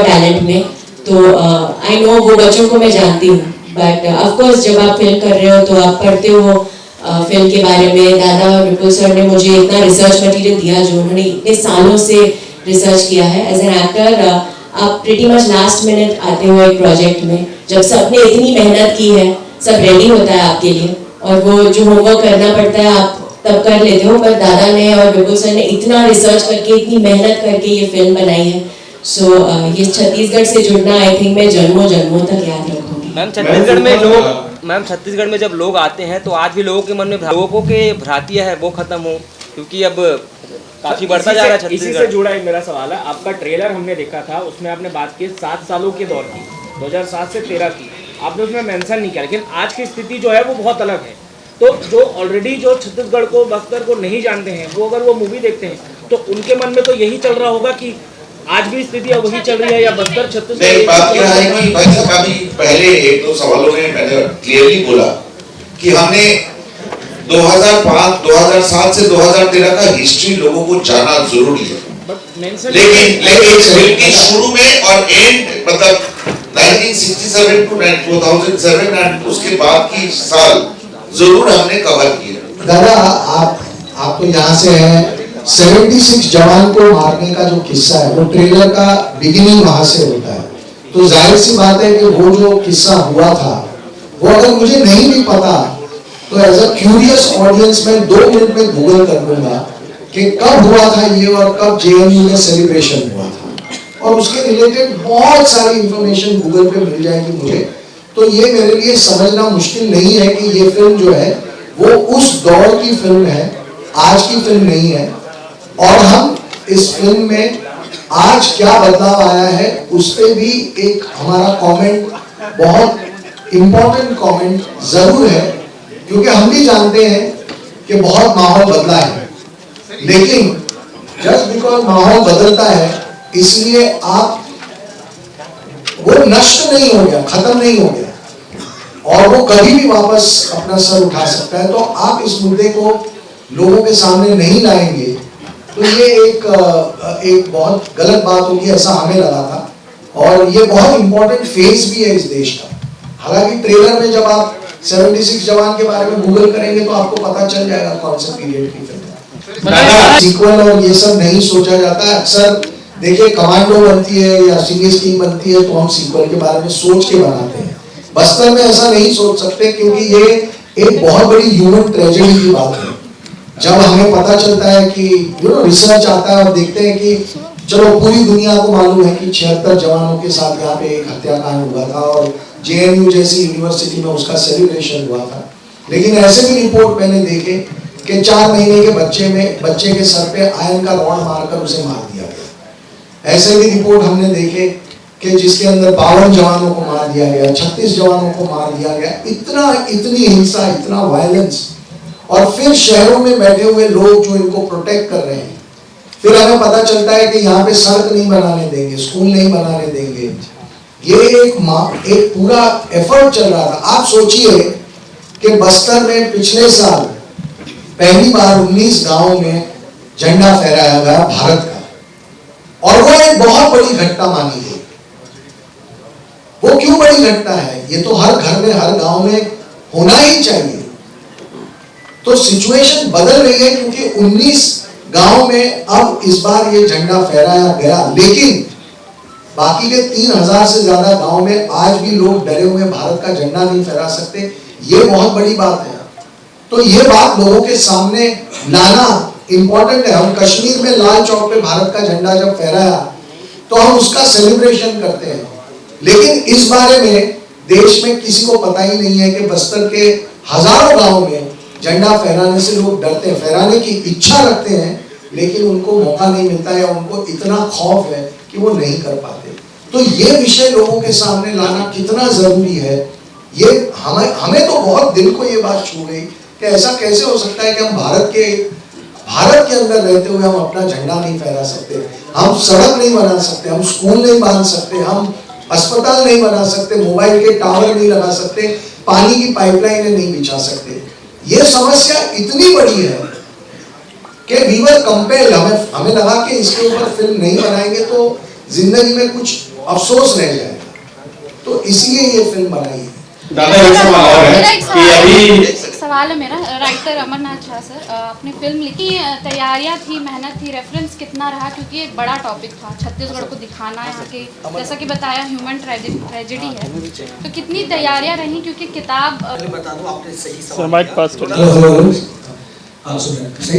टैलेंट में। तो आई नो वो बच्चों को मैं जानती हूँ, बट ऑफकोर्स जब आप फिल्म कर रहे हो तो आप पढ़ते हो फिल्म के बारे में। दादा और विपुल सर ने मुझे इतना रिसर्च मटेरियल दिया जो उन्होंने इतने सालों से रिसर्च किया है। एज एन एक्टर आप प्रिटी मच लास्ट मिनट आते हो एक प्रोजेक्ट में, जब सबने इतनी मेहनत की है, सब रेडी होता है आपके लिए और वो जो होमवर्क करना पड़ता है आप तब कर लेते हो। पर दादा ने और विपुल सर ने इतना रिसर्च करके इतनी मेहनत करके ये फिल्म बनाई है। सो ये छत्तीसगढ़ से जुड़ना आई थिंक मैं जन्मों जन्मों तक याद रखूंगी। मैम छत्तीसगढ़ में जब लोग आते हैं तो आज भी लोगों के मन में लोगों के भ्रांतियाँ है वो खत्म हो, क्योंकि अब काफी बढ़ता जा रहा है छत्तीसगढ़। इसी से जुड़ा एक मेरा सवाल है। आपका ट्रेलर हमने देखा था, उसमें आपने बात की 7 सालों के दौर की, 2007 से 13 की, आपने उसमें मेंशन नहीं किया, लेकिन आज की स्थिति जो है वो बहुत अलग है। तो जो ऑलरेडी जो छत्तीसगढ़ को, बस्तर को नहीं जानते हैं, वो अगर वो मूवी देखते हैं तो उनके मन में तो यही चल रहा होगा कि आज भी स्थिति वही चल रही है या बस्तर छत्तीसगढ़। नहीं, बात क्या है कि भाई साहब अभी पहले 1-2 सवालों में मैंने क्लियरली बोला कि हमने 2007 से 2013 का हिस्ट्री लोगों को जानना जरूरी है, लेकिन फिल्म की शुरू में और एंड मतलब 1967 to 2007 एंड उसके बाद की साल जरूर हमने कवर किया। दादा आप तो यहाँ से हैं। 76 जवान को मारने का जो किस्सा है वो ट्रेलर का बिगिनिंग वहां से होता है। तो जाहिर सी बात है कि वो जो किस्सा हुआ था वो अगर मुझे नहीं भी पता तो एज अ क्यूरियस ऑडियंस में 2 मिनट में गूगल कर लूंगा कि कब हुआ था ये और कब जेएनयू में सेलिब्रेशन हुआ था, और उसके रिलेटेड बहुत सारी इंफॉर्मेशन गूगल पे मिल जाएगी मुझे। तो ये मेरे लिए समझना मुश्किल नहीं है कि ये फिल्म जो है वो उस दौर की फिल्म है, आज की फिल्म नहीं है। और हम इस फिल्म में आज क्या बदलाव आया है उस पर भी एक हमारा कमेंट, बहुत इम्पोर्टेंट कमेंट जरूर है, क्योंकि हम भी जानते हैं कि बहुत माहौल बदला है, लेकिन जस्ट बिकॉज माहौल बदलता है इसलिए आप वो नष्ट नहीं हो गया, खत्म नहीं हो गया और वो कभी भी वापस अपना सर उठा सकता है। तो आप इस मुद्दे को लोगों के सामने नहीं लाएंगे तो ये एक बहुत गलत बात होगी, ऐसा हमें लगा था। और ये बहुत इंपॉर्टेंट फेज भी है इस देश का। हालांकि ट्रेलर में जब आप 76 जवान के बारे में गूगल करेंगे तो आपको पता चल जाएगा कौन से पीरियड की फिल्म है। सीक्वल और ये सब नहीं सोचा जाता। अक्सर देखिए कमांडो बनती है या सिंगिस टीम बनती है तो हम सीक्वल के बारे में सोच के बनाते हैं। बस्तर में ऐसा नहीं सोच सकते क्योंकि ये एक बहुत बड़ी ह्यूमन ट्रेजेडी की बात है। जब हमें पता चलता है कि रिसर्च आता है और देखते हैं कि चलो पूरी दुनिया को मालूम है कि 76 जवानों के साथ यहाँ पे एक हत्याकांड हुआ था और जेएनयू जैसी यूनिवर्सिटी में उसका सेलिब्रेशन हुआ था, लेकिन ऐसे भी रिपोर्ट मैंने देखे कि 4 महीने के बच्चे के सर पे आयरन का रॉड मारकर उसे मार दिया गया। ऐसे भी रिपोर्ट हमने देखे कि जिसके अंदर 52 जवानों को मार दिया गया, 36 जवानों को मार दिया गया, इतनी हिंसा, इतना वायलेंस, और फिर शहरों में बैठे हुए लोग जो इनको प्रोटेक्ट कर रहे हैं, फिर हमें पता चलता है कि यहाँ पे सड़क नहीं बनाने देंगे, स्कूल नहीं बनाने देंगे। ये एक पूरा एफर्ट चल रहा था। आप सोचिए कि बस्तर में पिछले साल पहली बार 19 गांवों में झंडा फहराया गया भारत का, और वो एक बहुत बड़ी घटना मानी गई। वो क्यों बड़ी घटना है? ये तो हर घर में, हर गांव में होना ही चाहिए। तो सिचुएशन बदल रही है, क्योंकि 19 गांव में अब इस बार ये झंडा फहराया गया, लेकिन बाकी के 3000 से ज्यादा गांव में आज भी लोग डरे हुए भारत का झंडा नहीं फहरा सकते। ये बहुत बड़ी बात है। तो ये बात लोगों के सामने लाना इंपॉर्टेंट है। हम कश्मीर में लाल चौक पे भारत का झंडा जब फहराया तो हम उसका सेलिब्रेशन करते हैं, लेकिन इस बारे में देश में किसी को पता ही नहीं है कि बस्तर के हजारों गांव में झंडा फहराने से लोग डरते हैं, फहराने की इच्छा रखते हैं, लेकिन उनको मौका नहीं मिलता है, उनको इतना खौफ है कि वो नहीं कर पाते। तो ये विषय लोगों के सामने लाना कितना जरूरी है, ये हमें तो बहुत दिल को ये बात छू गई कि ऐसा कैसे हो सकता है कि हम भारत के अंदर रहते हुए हम अपना झंडा नहीं फहरा सकते, हम सड़क नहीं बना सकते, हम स्कूल नहीं बांध सकते, हम अस्पताल नहीं बना सकते, मोबाइल के टावर नहीं लगा सकते, पानी की पाइपलाइनें नहीं बिछा सकते। ये समस्या इतनी बड़ी है कि वी वर कंपेल्ड, हमें लगा कि इसके ऊपर फिल्म नहीं बनाएंगे तो जिंदगी में कुछ अफसोस रह जाएगा, तो इसलिए ये फिल्म बनाई है। दादा एक सवाल और है कि अभी सवाल है मेरा, राइटर अमरनाथ झा सर, आपने फिल्म लिखी, तैयारियां थी, मेहनत थी, रेफरेंस कितना रहा, क्योंकि एक बड़ा टॉपिक था छत्तीसगढ़ को दिखाना, यहाँ के जैसा कि बताया ह्यूमन ट्रेजेडी है, तो कितनी तैयारियां रही? क्योंकि किताब बता दो, आपने सही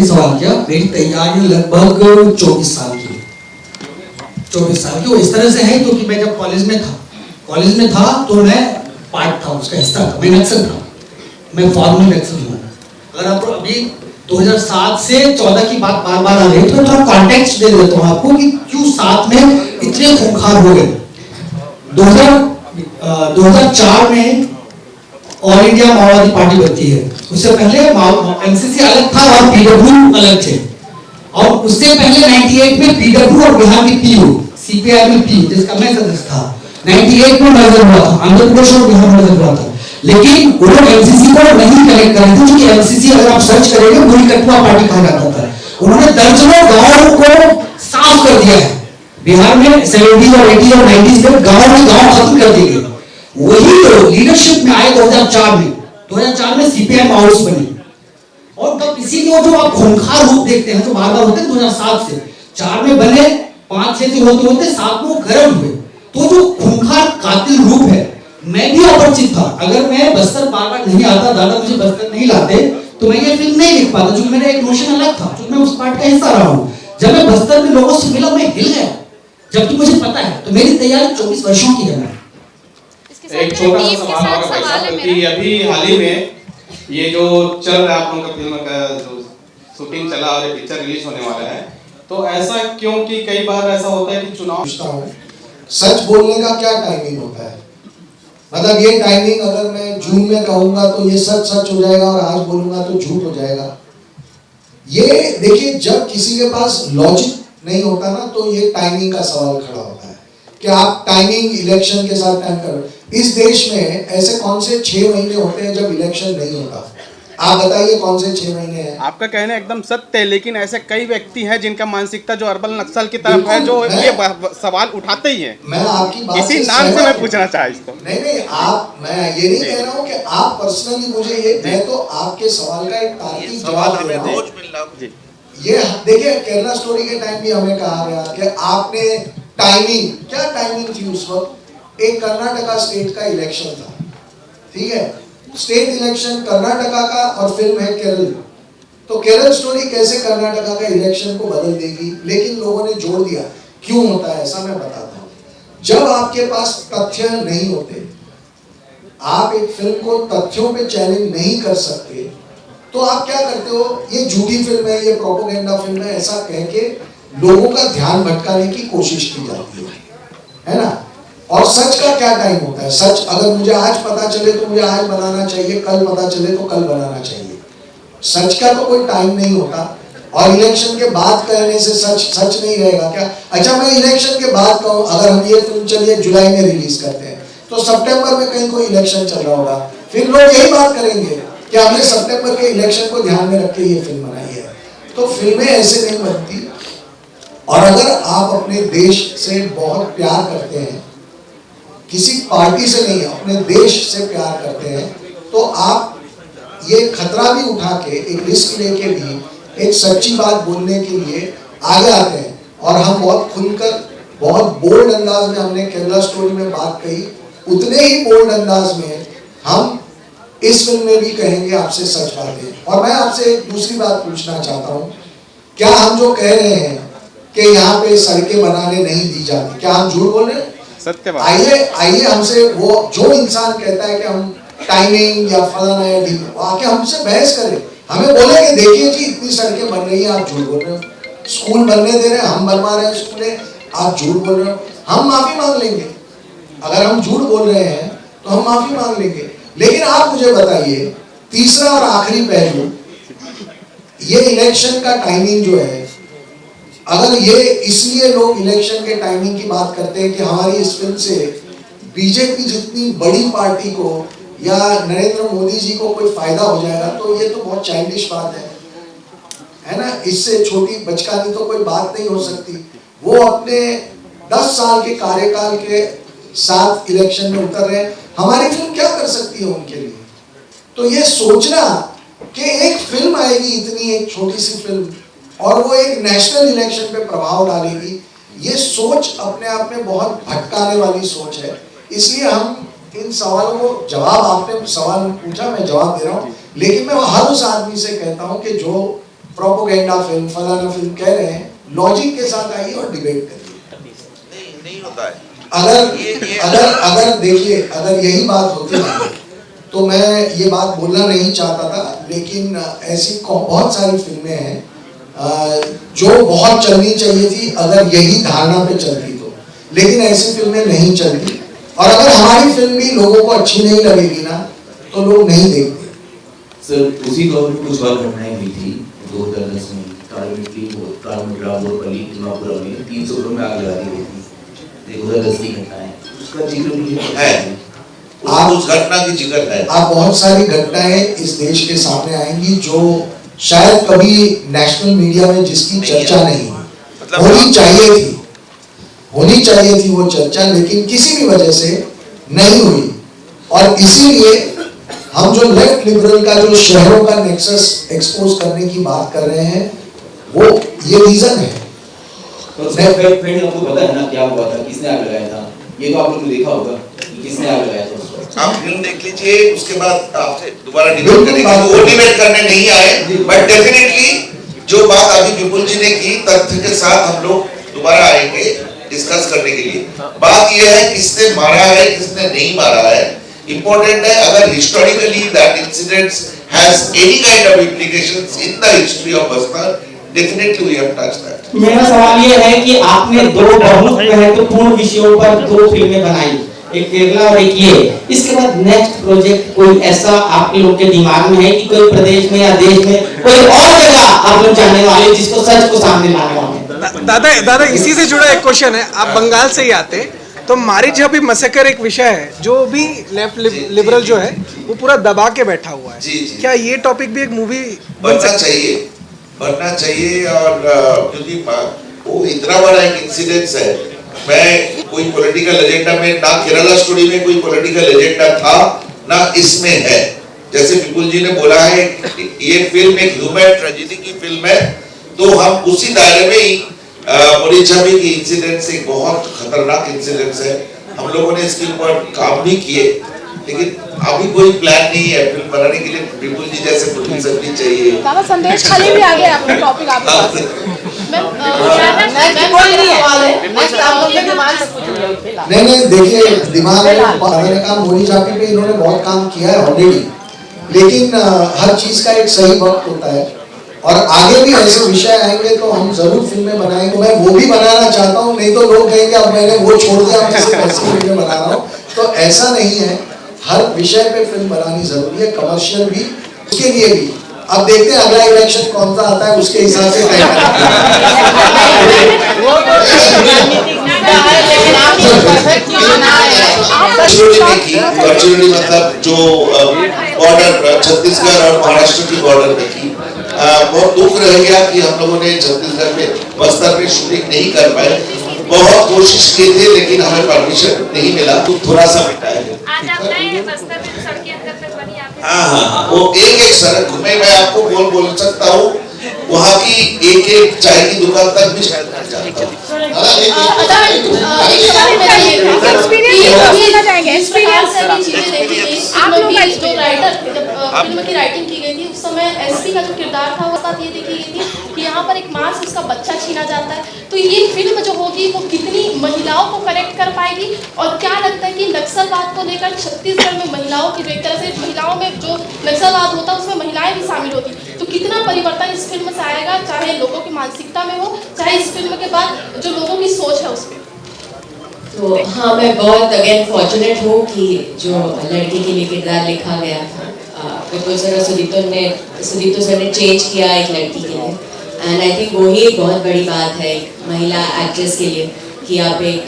सवाल किया। मेरी तैयारी लगभग 24 साल की, 24 साल की। वो इस तरह से है क्योंकि मैं जब कॉलेज में था तो मैं पार्ट था, उसका हिस्सा था, मैं नक्सल था, मैं फॉर्मल नक्सल हूँ। अगर आप अभी 2007 से 14 की बात बार बार आ रही है तो मैं थोड़ा कॉन्टेक्स्ट दे देता हूँ आपको कि क्यों 7 में इतने खूंखार हो गए। 2004 में ऑल इंडिया माओवादी पार्टी बनती है। उससे पहले एमसीसी अलग था और पीडब्ल्यू अलग थे, और उससे पहले 98 में पीडब्ल्यू और बिहार की पीयू सीपीआई में पीयू, जिसका मैं सदस्य था, 98 में मर्जर हुआ था, आंध्र प्रदेश और बिहार मर्जर हुआ था। लेकिन वो लोग एमसीसी को नहीं कनेक्ट कर रहे थे, क्योंकि एमसीसी अगर आप सर्च करेंगे बुरी कटुआ पार्टी कहा जाता था। उन्होंने दर्जनों गांवों को साफ कर दिया है। बिहार में 70 और 80 और 90 में गांव खत्म कर दिए गए। वही लोग लीडरशिप में आए 2004 में सीपीआई माओवादी बनी, और तब इसीलिए जो आप खूंखार रूप देखते हैं जो बार बार होते हैं 2007 से 4 में बने, 5-6 से होते होते 7 में गर्म हुए। तो जो खूंखार कातिल रूप है, मैं भी अपरिचित था। अगर मैं बस्तर बार बार नहीं आता, दादा मुझे बस्तर नहीं लाते, तो मैं ये फिल्म नहीं लिख पाता, क्योंकि मेरा एक नोशन अलग था, क्योंकि मैं उस पार्ट का हिस्सा रहा हूँ। जब मैं बस्तर में लोगों से मिला, मैं हिल गया, जबकि मुझे पता है। तो मेरी तैयारी 24 वर्षों की है। एक छोटा सा सवाल है कि अभी हाल ही में ये जो चल रहा है आप लोगों का फिल्म का जो शूटिंग चला और पिक्चर रिलीज होने वाला है, तो ऐसा क्यों कि कई बार ऐसा होता है कि चुनाव, सच बोलने का क्या टाइमिंग होता है? मतलब ये टाइमिंग अगर मैं जून में कहूंगा तो ये सच हो जाएगा, और आज बोलूंगा तो झूठ हो जाएगा। ये देखिए, जब किसी के पास लॉजिक नहीं होता ना, तो ये टाइमिंग का सवाल खड़ा होता है कि आप टाइमिंग इलेक्शन के साथ टाइम करो। इस देश में ऐसे कौन से 6 महीने होते हैं जब इलेक्शन नहीं होता? आप बताइए कौन से 6 महीने हैं? आपका कहना एकदम सत्य है, लेकिन ऐसे कई व्यक्ति हैं जिनका मानसिकता जो अर्बन नक्सल की तरफ है, जो ये सवाल उठाते ही हैं। मैं आपकी बात इसी नाम से मैं पूछना चाहा इसको। नहीं, मैं ये नहीं कह रहा हूँ कि आप पर्सनली मुझे ये, मैं तो आपके सवाल का एक तार्किक जवाब दे रहा हूँ। ये देखिए, केरला स्टोरी के टाइम भी हमें कहा गया कि आपने टाइमिंग, क्या टाइमिंग थी उस वक्त? एक कर्नाटका स्टेट का इलेक्शन था, ठीक है, स्टेट इलेक्शन कर्नाटका का, और फिल्म है केरल। तो केरल स्टोरी कैसे कर्नाटका का इलेक्शन को बदल देगी? लेकिन लोगों ने जोड़ दिया। क्यों होता है ऐसा? मैं बताता हूँ। जब आपके पास तथ्य नहीं होते, आप एक फिल्म को तथ्यों पे चैलेंज नहीं कर सकते, तो आप क्या करते हो? ये झूठी फिल्म है, ये प्रोपेगेंडा फिल्म है, ऐसा कह के लोगों का ध्यान भटकाने की कोशिश की जाती है ना। और सच का क्या टाइम होता है? सच अगर मुझे आज पता चले तो मुझे आज बनाना चाहिए, कल पता चले तो कल बनाना चाहिए। सच का तो कोई टाइम नहीं होता। और इलेक्शन के बाद कहने से सच नहीं रहेगा क्या? अच्छा, मैं इलेक्शन के बाद कहूँ, अगर हम ये फिल्म चलिए जुलाई में रिलीज करते हैं तो सितंबर में कहीं कोई इलेक्शन चल रहा होगा, फिर लोग यही बात करेंगे कि हमने सितंबर के इलेक्शन को ध्यान में रख के ये फिल्म बनाई है। तो फिल्में ऐसे नहीं बनती। और अगर आप अपने देश से बहुत प्यार करते हैं, किसी पार्टी से नहीं, अपने देश से प्यार करते हैं, तो आप ये खतरा भी उठा के, एक रिस्क लेके भी एक सच्ची बात बोलने के लिए आगे आते हैं। और हम बहुत खुलकर, बहुत बोल्ड अंदाज में हमने केरला स्टोरी में बात कही, उतने ही बोल्ड अंदाज में हम इस फिल्म में भी कहेंगे आपसे सच बातें। और मैं आपसे एक दूसरी बात पूछना चाहता हूँ, क्या हम जो कह रहे हैं कि यहाँ पे सड़कें बनाने नहीं दी जाती, क्या हम झूठ बोल रहे हैं? सत्य बात। आइए हमसे, वो जो इंसान कहता है कि हम टाइमिंग या फलाना या ढीम, आके हमसे बहस करें, हमें बोले कि देखिए जी इतनी सड़कें बन रही हैं, आप झूठ बोल रहे हो। स्कूल बनने दे रहे हैं, हम बनवा रहे हैं स्कूलें, आप झूठ बोल रहे हो। हम माफी मांग लेंगे, अगर हम झूठ बोल रहे हैं तो हम माफी मांग लेंगे। लेकिन आप मुझे बताइए, तीसरा और आखिरी पहलू, ये इलेक्शन का टाइमिंग जो है, अगर ये इसलिए लोग इलेक्शन के टाइमिंग की बात करते हैं कि हमारी इस फिल्म से बीजेपी जितनी बड़ी पार्टी को या नरेंद्र मोदी जी को कोई फायदा हो जाएगा, तो ये तो बहुत चाइल्डिश बात है ना? इससे छोटी बचकानी तो कोई बात नहीं हो सकती। वो अपने 10 साल के कार्यकाल के साथ इलेक्शन में उतर रहे हैं, हमारी फिल्म क्या कर सकती है उनके लिए? तो ये सोचना कि एक फिल्म आएगी, इतनी एक छोटी सी फिल्म, और वो एक नेशनल इलेक्शन पे प्रभाव डालेगी, ये सोच अपने आप में बहुत भटकाने वाली सोच है। इसलिए हम इन सवालों को, जवाब आपने सवाल पूछा, मैं जवाब दे रहा हूँ, लेकिन मैं हर उस आदमी से कहता हूँ कि जो प्रोपोगेंडा फिल्म, फलाना फिल्म कह रहे हैं, लॉजिक के साथ आइए और डिबेट करिए। नहीं होता है। अगर देखिए, अगर यही बात होती है तो मैं ये बात बोलना नहीं चाहता था, लेकिन ऐसी बहुत सारी फिल्में हैं जो बहुत चलनी चाहिए थी अगर यही धारणा पे चलती तो, लेकिन ऐसी फिल्में नहीं चलती। और अगर हमारी फिल्म भी लोगों को अच्छी नहीं लगेगी ना, तो लोग नहीं देखते। सर, उसी दौर में कुछ और घटनाएं हुई थी 2010 में, बोरपली दिमापुरा में 300 करोड़ में आग लगा दी गई थी। 2010 की घटना है, उसका जिक्र है। आप उस घटना की जिक्र है। आप बहुत सारी घटनाएं इस देश के सामने आएंगी जो शायद कभी नेशनल मीडिया में जिसकी चर्चा नहीं होनी चाहिए थी वो चर्चा, लेकिन किसी भी वजह से नहीं हुई। और इसीलिए हम जो लेफ्ट लिबरल का जो शहरों का नेक्सस एक्सपोज करने की बात कर रहे हैं, वो ये रीजन है। तो फ्रेंड आपको पता है ना क्या हुआ था, किसने आग लगाया था? ये तो आप लोगों ने देखा होगा कि किसने आग लगाया था। आप फिल्म देख लीजिए, उसके बाद आपसे दोबारा डिबेट करेंगे। वो डिबेट करने नहीं आए, बट डेफिनेटली जो बात अभी विपुल जी ने की, तथ्य के साथ हम लोग दोबारा आएंगे डिस्कस करने के लिए। बात ये है किसने मारा है, किसने नहीं मारा है, इम्पोर्टेंट है। अगर historically that incident has any kind of implications in the history of Bastar, definitely we have touch that. मेरा सवाल ये है कि आपने दो बहुत महत्वपूर्ण विषयों पर 2 फिल्में बनाई, एक केरला और एक ये, इसके बाद नेक्स्ट प्रोजेक्ट कोई ऐसा आपके लोग के दिमाग में है कि कोई प्रदेश में या देश में कोई और जगह आप लोग जाने वाले जिसको सच को सामने लाने वाले? दादा इसी से जुड़ा एक क्वेश्चन है। आप बंगाल से ही आते, तो मारिजहाबी मसकर एक विषय है जो भी लेफ्ट लिबरल जो है वो पूरा दबा के बैठा हुआ है। क्या ये टॉपिक भी एक मूवी बनना चाहिए? और क्योंकि वो इतना बड़ा एक इंसिडेंस है, मैं कोई पॉलिटिकल एजेंडा में, ना केरला स्टोरी में कोई पॉलिटिकल एजेंडा था, ना इसमें है। जैसे विपुल जी ने बोला है, ये फिल्म एक ह्यूमन ट्रेजेडी की फिल्म है, तो हम उसी दायरे में ही मारिजहाबी की इंसिडेंट एक बहुत खतरनाक इंसिडेंट है, हम लोगों ने इसके ऊपर काम भी किए, लेकिन अभी कोई प्लान नहीं है फिल्म बनाने के लिए। विपुल जी जैसे प्रोड्यूसर भी चाहिए। दादा संदेश खाली भी आ गया अपने टॉपिक आपके पास। नहीं देखिए, दिमाग में मैंने कहा मारिजहाबी पे इन्होंने बहुत काम किया है ऑलरेडी, लेकिन हर चीज का एक सही वक्त होता है। और आगे भी ऐसे विषय आएंगे तो हम जरूर फिल्में बनाएंगे। मैं वो भी बनाना चाहता हूँ, नहीं तो लोग कहेंगे अब मैंने वो छोड़ दिया, मैं सिर्फ ऐसी फिल्में बना रहा हूँ। तो ऐसा नहीं है, हर विषय पे फिल्म बनानी जरूरी है, कमर्शियल भी, उसके लिए भी। अब देखते हैं अगला इलेक्शन कौन सा आता है, उसके हिसाब से वर्चुअली मतलब जो बॉर्डर छत्तीसगढ़ और महाराष्ट्र की बॉर्डर पे की, बहुत दुख रह गया कि हम लोगों ने छत्तीसगढ़ में बस्तर में शूटिंग नहीं कर पाए। बहुत कोशिश की थी लेकिन हमें परमिशन नहीं मिला, तो थोड़ा सा मिटा है। हाँ, वो एक सड़क घूमे, मैं आपको बोल सकता हूँ, वहाँ की एक चाय की दुकान तक भी शायद नहीं जाता हूँ। फिल्म की राइटिंग की गई थी उस समय एसपी का जो किरदार था वो बात ये देखी गई थी कि यहाँ पर एक माँ से उसका बच्चा छीना जाता है। तो ये फिल्म जो होगी वो कितनी महिलाओं को कनेक्ट कर पाएगी, और क्या लगता है कि नक्सलवाद को लेकर छत्तीसगढ़ में महिलाओं की, जो एक तरह से महिलाओं में जो नक्सलवाद होता है उसमें महिलाएं भी शामिल होती, तो कितना परिवर्तन इस फिल्म से आएगा, चाहे लोगों की मानसिकता में हो, चाहे इस फिल्म के बाद जो लोगों की सोच है उस पर। तो हाँ, मैं बहुत अगेन फॉर्चुनेट हूँ कि जो लड़की के लिए किरदार लिखा गया था, विपुल सर और सुदीप्तो सर ने चेंज किया एक लड़की के लिए, एंड आई थिंक वही एक बहुत बड़ी बात है एक महिला एक्ट्रेस के लिए कि आप एक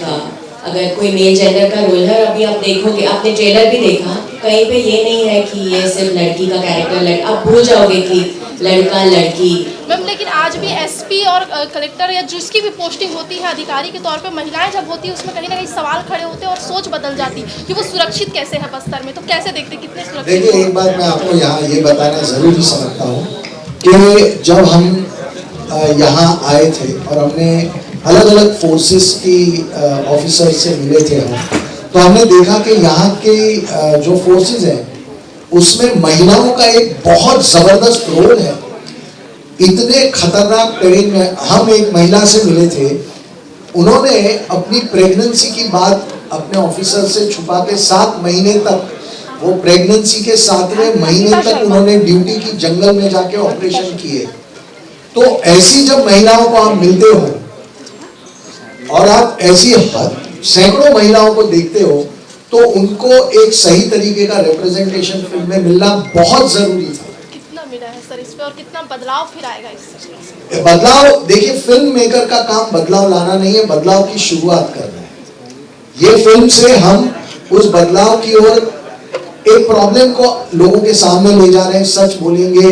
अगर कोई मेल जेंडर का रोल है, और अभी आप देखोगे, आपने ट्रेलर भी देखा, कहीं पे ये नहीं है कि ये सिर्फ लड़की का कैरेक्टर, आप भूल जाओगे कि लड़का लड़की। मैम लेकिन आज भी एसपी और कलेक्टर या जिसकी भी पोस्टिंग होती है अधिकारी के तौर पे, महिलाएं जब होती है उसमें कहीं ना कहीं सवाल खड़े होते हैं और सोच बदल जाती है कि वो सुरक्षित कैसे है बस्तर में, तो कैसे देखते कितने सुरक्षित। देखिए, एक बात मैं आपको यहाँ ये बताना जरूरी समझता हूँ कि जब हम यहाँ आए थे और हमने अलग अलग फोर्सेस की ऑफिसर से मिले थे हम, तो हमने देखा कि यहाँ के जो फोर्सेस हैं उसमें महिलाओं का एक बहुत जबरदस्त रोल है। इतने खतरनाक टेरेन में हम एक महिला से मिले थे, उन्होंने अपनी प्रेगनेंसी की बात अपने ऑफिसर से छुपा के 7 महीने तक, वो प्रेगनेंसी के 7वें महीने तक उन्होंने ड्यूटी की, जंगल में जाके ऑपरेशन किए। तो ऐसी जब महिलाओं को आप मिलते हो और आप ऐसी सैकड़ों महिलाओं को देखते हो, तो उनको एक सही तरीके का रिप्रेजेंटेशन फिल्म में मिलना बहुत जरूरी था। कितना मिला है सर इस पे, और कितना बदलाव फिर आएगा इससे? बदलाव, देखिए, फिल्म मेकर का काम बदलाव लाना नहीं है, बदलाव की शुरुआत करना है। ये फिल्म से हम उस बदलाव की ओर एक प्रॉब्लम को लोगों के सामने ले जा रहे हैं, सच बोलेंगे,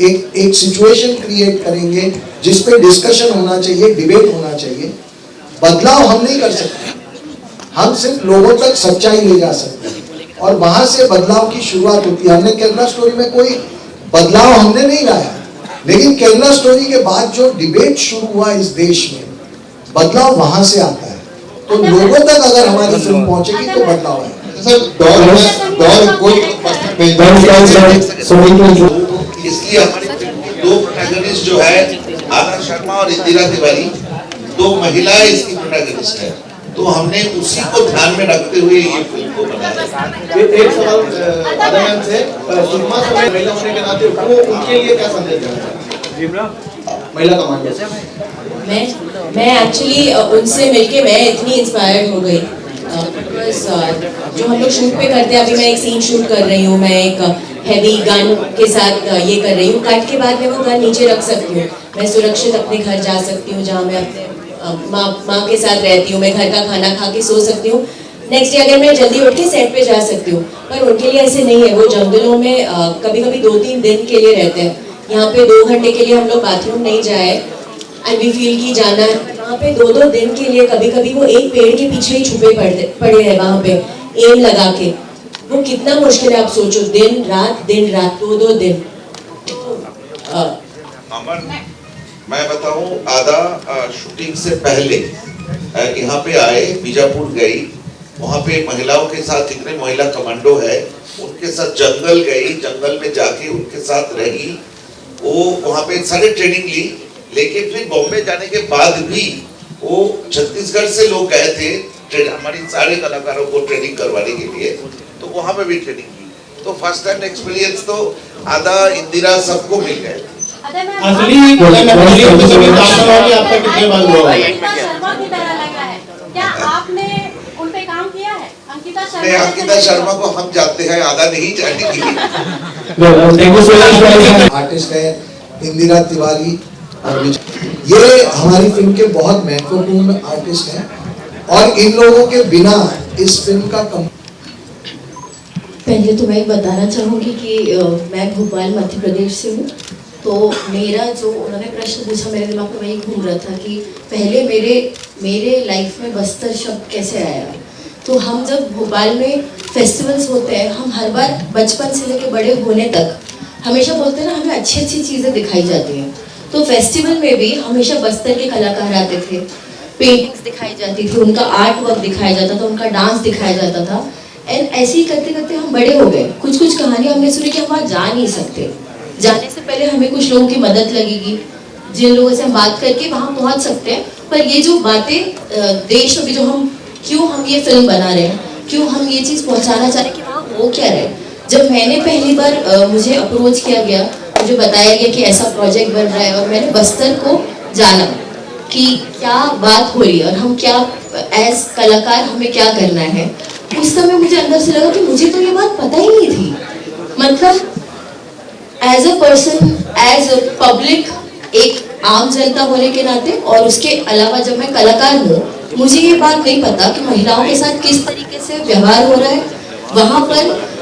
एक सिचुएशन क्रिएट करेंगे जिस पे डिस्कशन होना चाहिए, डिबेट होना चाहिए। बदलाव हम नहीं कर सकते, हम सिर्फ लोगों तक सच्चाई ले जा सकते हैं, और वहां से बदलाव की शुरुआत होती है। हमने केरला स्टोरी में कोई बदलाव हमने नहीं लाया, लेकिन केरला स्टोरी के बाद जो डिबेट शुरू हुआ इस देश में, बदलाव वहां से आता है। तो लोगों तक अगर हमारी फिल्म पहुंचेगी तो बदलाव है। इसलिए हमारी 2 प्रोटैगनिस्ट जो है, आदर्श शर्मा और इंदिरा तिवारी, 2 महिलाएं इसकी प्रोटैगनिस्ट है, तो हमने उसी को ध्यान में रखते हुए ये फिल्म को बनाया। एक सवाल आदरण से, सुषमा स्वराज महिला होने के नाते वो उनके लिए क्या संदेश देना है महिला कमांडर? मैं एक्चुअली उनसे मिलके मैं इतनी इंस्पायर्ड हो गई, जो हम लोग शूट पे करते हैं, अभी मैं एक सीन शूट कर रही हूँ, मैं एक हैवी गन के साथ ये कर रही हूँ, कट के बाद मैं वो गन नीचे रख सकती हूँ, मैं सुरक्षित अपने घर जा सकती हूँ, जहाँ मैं अपने माँ के साथ रहती हूँ, मैं घर का खाना खा के सो सकती हूँ, नेक्स्ट डे अगर मैं जल्दी उठ के सेट पे जा सकती हूँ। पर उनके लिए ऐसे नहीं है, वो जंगलों में कभी कभी 2-3 दिन के लिए रहते हैं, यहाँ पे 2 घंटे के लिए हम लोग बाथरूम नहीं जाए एंड वी फील कि जाना है, वहाँ पे 2-2 दिन के लिए कभी कभी वो एक पेड़ के पीछे ही छुपे पड़े हैं वहाँ पे एम लगा के। वो कितना मुश्किल है आप सोचो, दिन रात 2-2 दिन। अमन, मैं बताऊं, आधा शूटिंग से पहले यहाँ पे आए, बीजापुर गई, वहाँ पे महिलाओं के साथ, जितने महिला कमांडो है उनके साथ जंगल गई, जंगल में जाके उनके साथ रही, वो वहाँ पे सारे ट्रेनिंग ली। लेकिन फिर बॉम्बे जाने के बाद भी वो छत्तीसगढ़ से लोग गए थे हमारी सारे कलाकारों को ट्रेनिंग करवाने के लिए, तो वहाँ पे भी ट्रेनिंग की। तो फर्स्ट टाइम एक्सपीरियंस तो आधा इंदिरा सबको मिल गए। असली आपका कितने बार हुआ है? शर्मा की तरह लग रहा है। क्या आपने उन पे काम किया है? अंकिता शर्मा को हम जानते हैं, आधा नहीं जानेंगे। आर्टिस्ट है इंदिरा तिवारी और ये हमारी फिल्म के बहुत महत्वपूर्ण आर्टिस्ट हैं और इन लोगों के बिना इस फिल्म का पहले तो मैं बताना चाहूँगी कि मैं भोपाल मध्य प्रदेश से हूँ। तो मेरा जो उन्होंने प्रश्न पूछा मेरे दिमाग में वही घूम रहा था कि पहले मेरे लाइफ में बस्तर शब्द कैसे आया। तो हम जब भोपाल में फेस्टिवल्स होते हैं, हम हर बार बचपन से लेकर बड़े होने तक हमेशा बोलते हैं ना, हमें अच्छी अच्छी चीज़ें दिखाई जाती हैं। तो फेस्टिवल में भी हमेशा बस्तर के कलाकार आते थे, पेंटिंग्स दिखाई जाती थी, उनका आर्ट वर्क दिखाया जाता था, उनका डांस दिखाया जाता था। एंड ऐसे ही करते करते हम बड़े हो गए। कुछ कुछ कहानियाँ हमने सुनी कि हम वहाँ जा नहीं सकते, जाने से पहले हमें कुछ लोगों की मदद लगेगी, जिन लोगों से हम बात करके वहाँ पहुँच सकते हैं। पर ये जो बातें देश में भी जो क्यों हम ये फिल्म बना रहे हैं, क्यों हम ये चीज़ पहुँचाना चाह रहे हैं कि वहाँ हो क्या रहे। जब मैंने पहली बार मुझे अप्रोच किया गया, मुझे बताया गया कि ऐसा प्रोजेक्ट बन रहा है और मैंने बस्तर को जाना कि क्या बात हो रही है और हम क्या एज कलाकार हमें क्या करना है, उस समय मुझे अंदर से लगा कि मुझे तो ये बात पता ही नहीं थी। मतलब as a person, as a public, एक आम जनता होने के नाते और उसके अलावा जब मैं कलाकार हूँ, मुझे ये बात नहीं पता कि महिलाओं के साथ किस तरीके से व्यवहार हो रहा है। वहाँ पर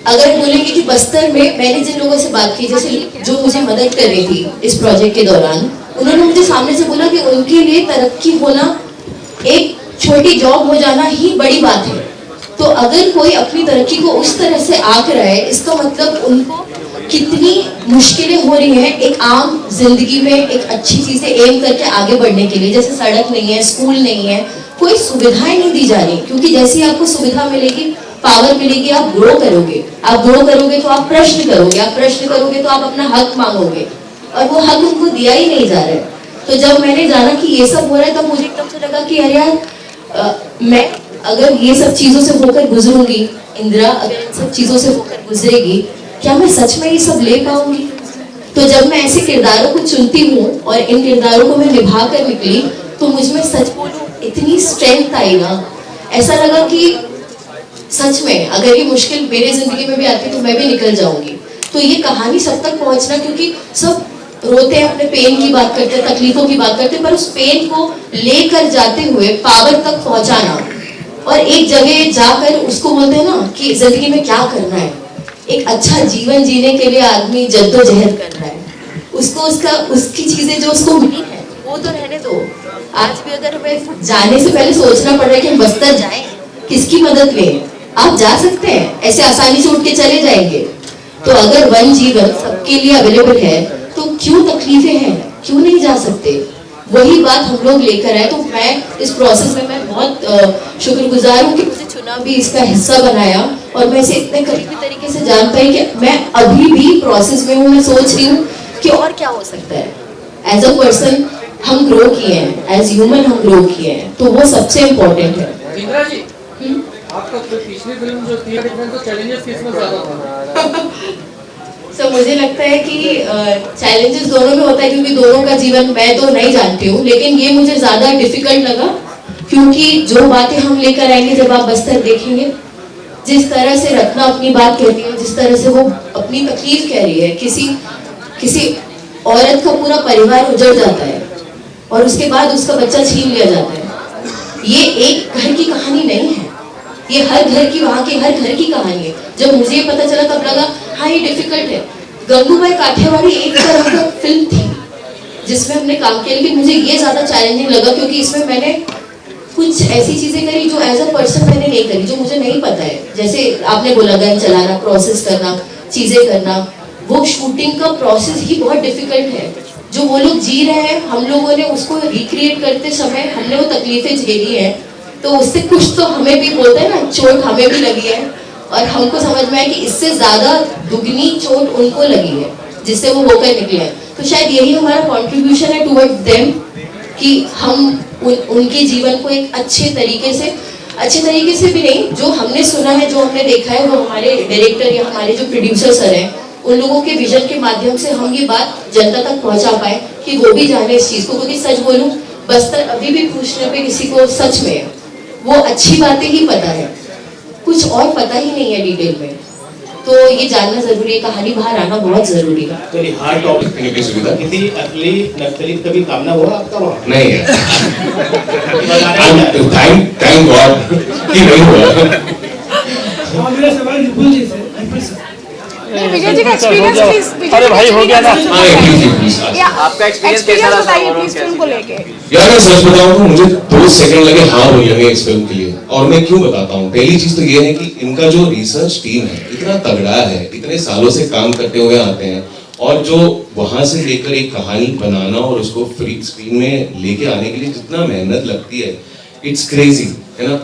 अगर बोलेंगे कि बस्तर में मैंने जिन लोगों से बात की, जैसे जो मुझे मदद कर रही थी इस प्रोजेक्ट के दौरान, उन्होंने मुझे सामने से बोला कि उनके लिए तरक्की होना, एक छोटी जॉब हो जाना ही बड़ी बात है। तो अगर कोई अपनी तरक्की को उस तरह से आंक रहा है, इसका मतलब उनको कितनी मुश्किलें हो रही हैं एक आम जिंदगी में एक अच्छी चीजें एम करके आगे बढ़ने के लिए। जैसे सड़क नहीं है, स्कूल नहीं है, कोई सुविधाएं नहीं दी जा रही, क्योंकि जैसे आपको सुविधा मिलेगी, पावर मिलेगी, आप ग्रो करोगे। आप ग्रो करोगे तो आप प्रश्न करोगे, आप प्रश्न करोगे तो आप अपना हक मांगोगे, और वो हक उनको दिया ही नहीं जा रहा है। तो जब मैंने जाना कि ये सब हो रहा है, तब मुझे एकदम से लगा कि अरे यार, मैं अगर ये सब चीजों से होकर गुजरूंगी, इंदिरा अगर इन सब चीजों से होकर गुजरेगी, क्या मैं सच में ये सब ले पाऊंगी। तो जब मैं ऐसे किरदारों को चुनती हूँ और इन किरदारों को मैं निभा कर निकली, तो मुझ में सच बोलूं इतनी स्ट्रेंथ आई ना, ऐसा लगा कि सच में अगर ये मुश्किल मेरे जिंदगी में भी आती तो मैं भी निकल जाऊंगी। तो ये कहानी सब तक पहुंचना, क्योंकि सब रोते हैं, अपने पेन की बात करते हैं, तकलीफों की बात करते हैं, पर उस पेन को लेकर जाते हुए पावर तक पहुंचाना और एक जगह जाकर उसको बोलते हैं ना कि जिंदगी में क्या करना है, एक अच्छा जीवन जीने के लिए आदमी जद्दोजहद कर रहा है, उसको उसकी चीजें जो उसको मिली है वो तो रहने दो। आज भी अगर हमें जाने से पहले सोचना पड़ रहा है कि हम बस्तर जाएं, किसकी मदद लें, आप जा सकते हैं, ऐसे आसानी से उठ के चले जाएंगे। तो अगर वन जीवन सबके लिए अवेलेबल है, तो क्यों तकलीफें हैं, क्यों नहीं जा सकते। वही बात हम लोग लेकर आए। तो मैं इस प्रोसेस में मैं बहुत शुक्रगुजार हूँ कि मुझे चुना भी, इसका हिस्सा बनाया, और मैं इसे इतने करीबी तरीके से जान पाई कि मैं अभी भी प्रोसेस में हूँ। मैं सोच रही हूँ कि और क्या हो सकता है। एज अ पर्सन हम ग्रो किए हैं, एज ह्यूमन हम ग्रो किए हैं, तो वो सबसे इम्पोर्टेंट है। इंदिरा जी, आपका पिछली फिल्म जो थी, तो चैलेंजेस किसमें ज्यादा था? तो मुझे लगता है कि चैलेंजेस दोनों में होता है, क्योंकि दोनों का जीवन मैं तो नहीं जानती हूँ, लेकिन ये मुझे ज़्यादा डिफिकल्ट लगा, क्योंकि जो बातें हम लेकर आएंगे, जब आप बस्तर देखेंगे, जिस तरह से रत्ना अपनी बात कहती है, जिस तरह से वो अपनी तकलीफ कह रही है, किसी औरत का पूरा परिवार उजड़ जाता है और उसके बाद उसका बच्चा छीन लिया जाता है। ये एक घर की कहानी नहीं है, ये हर घर की, वहाँ के हर घर की कहानी है। जब मुझे ये पता चला तब लगा हाँ ये डिफिकल्ट है। गंगूबाई काठियावाड़ी एक तरह का फिल्म थी जिसमें हमने काम किया, लेकिन मुझे ये ज़्यादा चैलेंजिंग लगा, क्योंकि इसमें मैंने कुछ ऐसी चीज़ें करी जो एज अ पर्सन मैंने नहीं करी, जो मुझे नहीं पता है। जैसे आपने बोला गन चलाना, प्रोसेस करना, चीज़ें करना, वो शूटिंग का प्रोसेस ही बहुत डिफिकल्ट है। जो वो लोग जी रहे हैं, हम लोगों ने उसको रिक्रिएट करते समय हमने वो तकलीफें झेली हैं, तो उससे कुछ तो हमें भी, बोलते हैं ना, चोट हमें भी लगी है, और हमको समझ में आया कि इससे ज़्यादा दुगनी चोट उनको लगी है जिससे वो होकर निकले हैं। तो शायद यही हमारा कॉन्ट्रीब्यूशन है टुवर्ड्स देम, कि हम उनके जीवन को एक अच्छे तरीके से भी नहीं, जो हमने सुना है, जो हमने देखा है, वो हमारे डायरेक्टर या हमारे जो प्रोड्यूसर सर हैं, उन लोगों के विजन के माध्यम से हम ये बात जनता तक पहुंचा पाए कि वो भी जाने इस चीज को। क्योंकि सच बोलूं, बस्तर अभी भी पूछने पे किसी को सच में वो अच्छी बातें ही पता है, कुछ और पता ही नहीं है डिटेल में। तो ये जानना जरूरी है, कहानी बाहर आना बहुत जरूरी है। तो ये हार्ड टॉपिक करने की सुविधा किसी असली नक्सली कभी कामना हुआ आपका वहाँ? नहीं है। थैंक गॉड कि नहीं हुआ। मेरा सवाल विपुल जी से। विजय जी का एक्सपीरियंस प्लीज। अरे भाई हो गया ना। आपका एक्सपीरियंस कैसा रहा बताइए प्लीज फिल्म को लेके। यार मैं सच बताऊं तो मुझे 2 सेकंड लगे हाँ बोलने इस फिल्म के लिए, और मैं क्यों बताता हूँ। पहली चीज तो ये है कि इनका जो रिसर्च टीम है इतना तगड़ा है, इतने सालों से काम करते हुए आते हैं, और जो वहां से लेकर एक कहानी बनाना और उसको फ्री स्क्रीन में लेके आने के लिए जितना मेहनत लगती है, इट्स क्रेजी, है ना।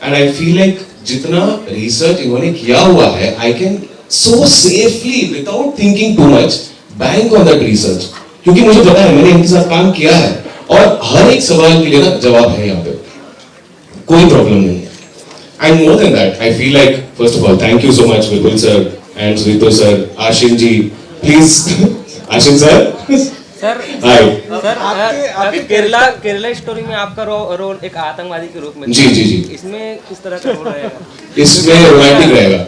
एंड आई फील लाइक जितना रिसर्च इन्होंने किया हुआ है, I can so safely without thinking too much bank on that research, क्योंकि मुझे पता है मैंने इनके साथ काम किया है और हर एक सवाल के लिए ना जवाब है यहाँ पे, कोई प्रॉब्लम नहीं है। And more than that I feel like first of all thank you so much Vipul sir and Sujito sir, Ashin ji please Ashin sir sir hi sir Kerala Story में आपका रोल एक आतंकवादी के रूप में। जी जी जी। इसमें किस तरह का रोल रहेगा? इसमें रोमांटिक रहेगा,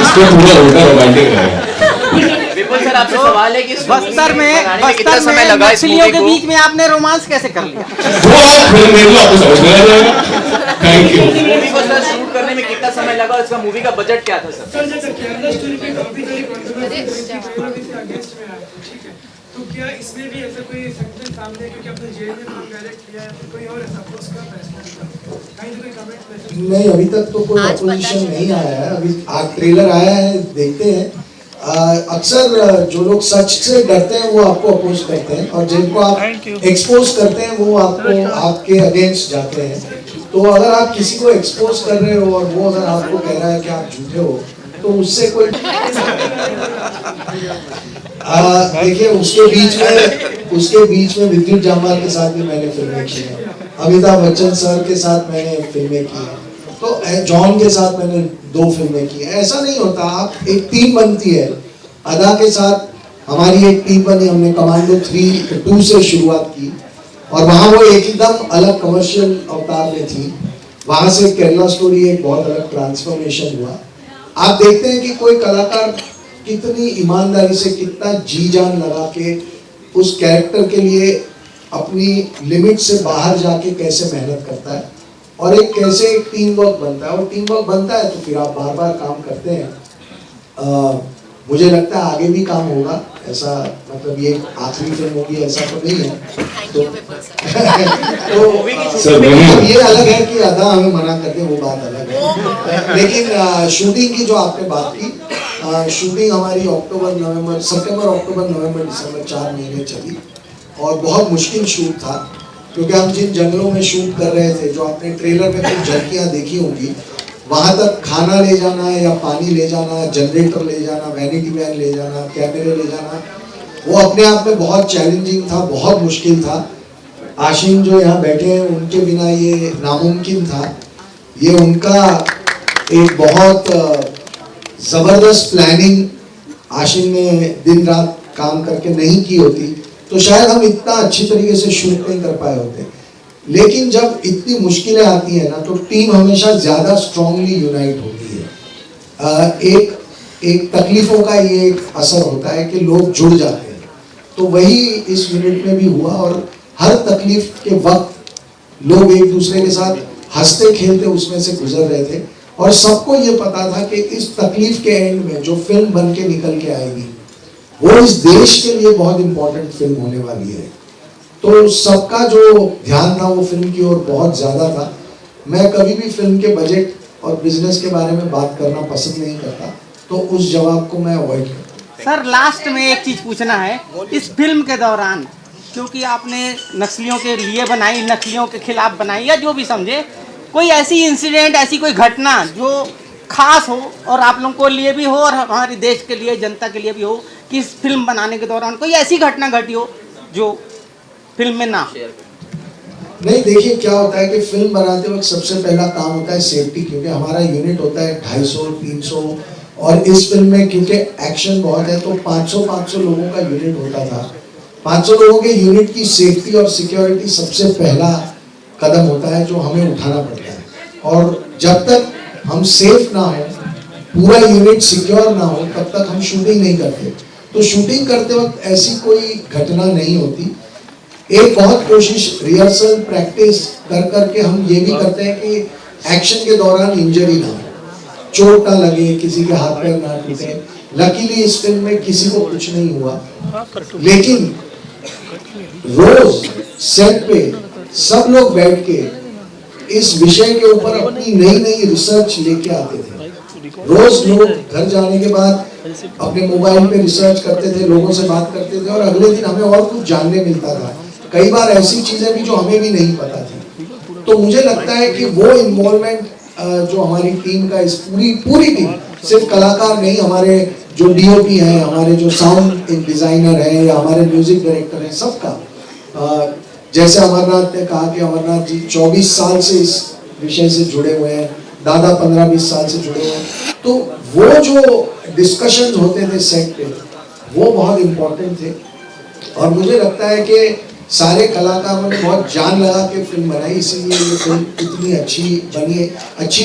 इसमें पूरा उल्टा रोमांटिक रहेगा। विपुल सर आपसे सवाल है कि बस्तर में कितना समय लगा इस मूवी के बीच में आपने रोमांस कैसे कर लिया? वो आप फिर मेरे को आपको समझ में आ जाएगा। Thank you. मूवी को सर शूट करने में कितना समय लगा और इसका मूवी का बजट क्या था सर? तो क्या इसमें भी ऐसा कोई सेक्शन सामने है क्योंकि आपने जेल में डायरेक्ट किया है, कोई और ऐसा पोस्ट कर रहा है? कोई कमेंट नहीं, अभी तक तो कोई अपोजिशन नहीं आया है। अभी ट्रेलर आया है, देखते हैं। अक्सर जो लोग सच से डरते हैं वो आपको अपोज करते हैं, और जिनको आप एक्सपोज करते हैं वो आपको आपके अगेंस्ट जाते हैं। तो अगर आप किसी को एक्सपोज कर रहे हो और वो अगर आपको कह रहा है कि आप झूठे हो, तो उससे कोई देखिए उसके बीच में विद्युत जामवाल के साथ भी मैंने फिल्में की हैं, अमिताभ बच्चन सर के साथ मैंने फिल्में की हैं, तो जॉन के साथ मैंने 2 फिल्में की हैं। ऐसा नहीं होता, आप एक टीम बनती है। अदा के साथ हमारी एक टीम बनी, हमने कमांडो 2 से शुरुआत की, और वहाँ वो एकदम अलग कमर्शियल अवतार में थी। वहाँ से केरला स्टोरी एक बहुत अलग ट्रांसफॉर्मेशन हुआ। आप देखते हैं कि कोई कलाकार कितनी ईमानदारी से, कितना जी जान लगा के उस कैरेक्टर के लिए अपनी लिमिट से बाहर जाके कैसे मेहनत करता है, और एक कैसे एक टीम वर्क बनता है। और टीम वर्क बनता है तो फिर आप बार बार काम करते हैं। मुझे लगता है आगे भी काम होगा, ऐसा मतलब ये आखिरी फिल्म होगी ऐसा तो नहीं है। तो ये अलग है कि अदा हमें मना करते, वो बात अलग है। लेकिन शूटिंग की जो आपने बात की, शूटिंग हमारी सितंबर, अक्टूबर, नवंबर, दिसंबर 4 महीने चली, और बहुत मुश्किल शूट था, क्योंकि हम जिन जंगलों में शूट कर रहे थे, जो आपने ट्रेलर में कुछ झलकियाँ देखी होंगी, वहाँ तक खाना ले जाना या पानी ले जाना, जनरेटर ले जाना, वैनिटी वैन ले जाना, कैमरे ले जाना, वो अपने आप में बहुत चैलेंजिंग था, बहुत मुश्किल था। आशिन जो यहाँ बैठे हैं उनके बिना ये नामुमकिन था। ये उनका एक बहुत ज़बरदस्त प्लानिंग आशिन ने दिन रात काम करके नहीं की होती, तो शायद हम इतना अच्छी तरीके से शूट नहीं कर पाए होते। लेकिन जब इतनी मुश्किलें आती हैं ना, तो टीम हमेशा ज़्यादा स्ट्रांगली यूनाइट होती है। एक तकलीफ़ों का ये एक असर होता है कि लोग जुड़ जाते हैं, तो वही इस यूनिट में भी हुआ। और हर तकलीफ के वक्त लोग एक दूसरे के साथ हंसते खेलते उसमें से गुजर रहे थे, और सबको ये पता था कि इस तकलीफ के एंड में जो फिल्म बन के निकल के आएगी वो इस देश के लिए बहुत इंपॉर्टेंट फिल्म होने वाली है। तो सबका जो ध्यान था वो फिल्म की ओर बहुत ज़्यादा था। मैं कभी भी फिल्म के बजट और बिजनेस के बारे में बात करना पसंद नहीं करता, तो उस जवाब को मैं अवॉइड करता। सर लास्ट में एक चीज़ पूछना है, इस फिल्म के दौरान क्योंकि आपने नक्सलियों के लिए बनाई, नक्सलियों के खिलाफ बनाई, या जो भी समझे, कोई ऐसी इंसिडेंट, ऐसी कोई घटना जो खास हो और आप लोगों को लिए भी हो और हमारे देश के लिए, जनता के लिए भी हो, कि इस फिल्म बनाने के दौरान कोई ऐसी घटना घटी हो जो फिल्म में ना? नहीं, देखिए क्या होता है कि फिल्म बनाते वक्त सबसे पहला काम होता है सेफ्टी, क्योंकि हमारा यूनिट होता है 250, 300 और इस फिल्म में क्योंकि एक्शन बहुत है तो 500 लोगों का यूनिट होता था। 500 लोगों के यूनिट की सेफ्टी और सिक्योरिटी सबसे पहला कदम होता है जो हमें उठाना पड़ता है। और जब तक हम सेफ ना हो, पूरा यूनिट सिक्योर ना हो, तब तक हम शूटिंग नहीं करते। तो शूटिंग करते वक्त ऐसी कोई घटना नहीं होती। एक बहुत कोशिश रिहर्सल प्रैक्टिस कर करके हम ये भी करते हैं कि एक्शन के दौरान इंजरी ना हो, चोट ना लगे, किसी के हाथ पैर ना टूटे। लकीली इस फिल्म में किसी को कुछ नहीं हुआ, लेकिन रोज सेट पे सब लोग बैठ के इस विषय के ऊपर अपनी नई नई रिसर्च लेके आते थे। रोज लोग घर जाने के बाद अपने मोबाइल पे रिसर्च करते थे, लोगों से बात करते थे और अगले दिन हमें और कुछ जानने मिलता था। कई बार ऐसी चीजें भी जो हमें भी नहीं पता थी। तो मुझे लगता है कि वो इन्वॉल्वमेंट जो हमारी टीम का, इस पूरी टीम, सिर्फ कलाकार नहीं, हमारे जो डीओपी हैं, हमारे जो साउंड डिजाइनर हैं या हमारे म्यूजिक डायरेक्टर हैं, सबका, जैसे अमरनाथ ने कहा कि अमरनाथ जी 24 साल से इस विषय से जुड़े हुए हैं, दादा 15-20 साल से जुड़े हुए हैं। तो वो जो डिस्कशन होते थे सेट पे, वो बहुत इम्पोर्टेंट थे। और मुझे लगता है कि सारे कलाकारों ने बहुत जान लगा के फिल्म बनाई, इसीलिए ये फिल्म इतनी अच्छी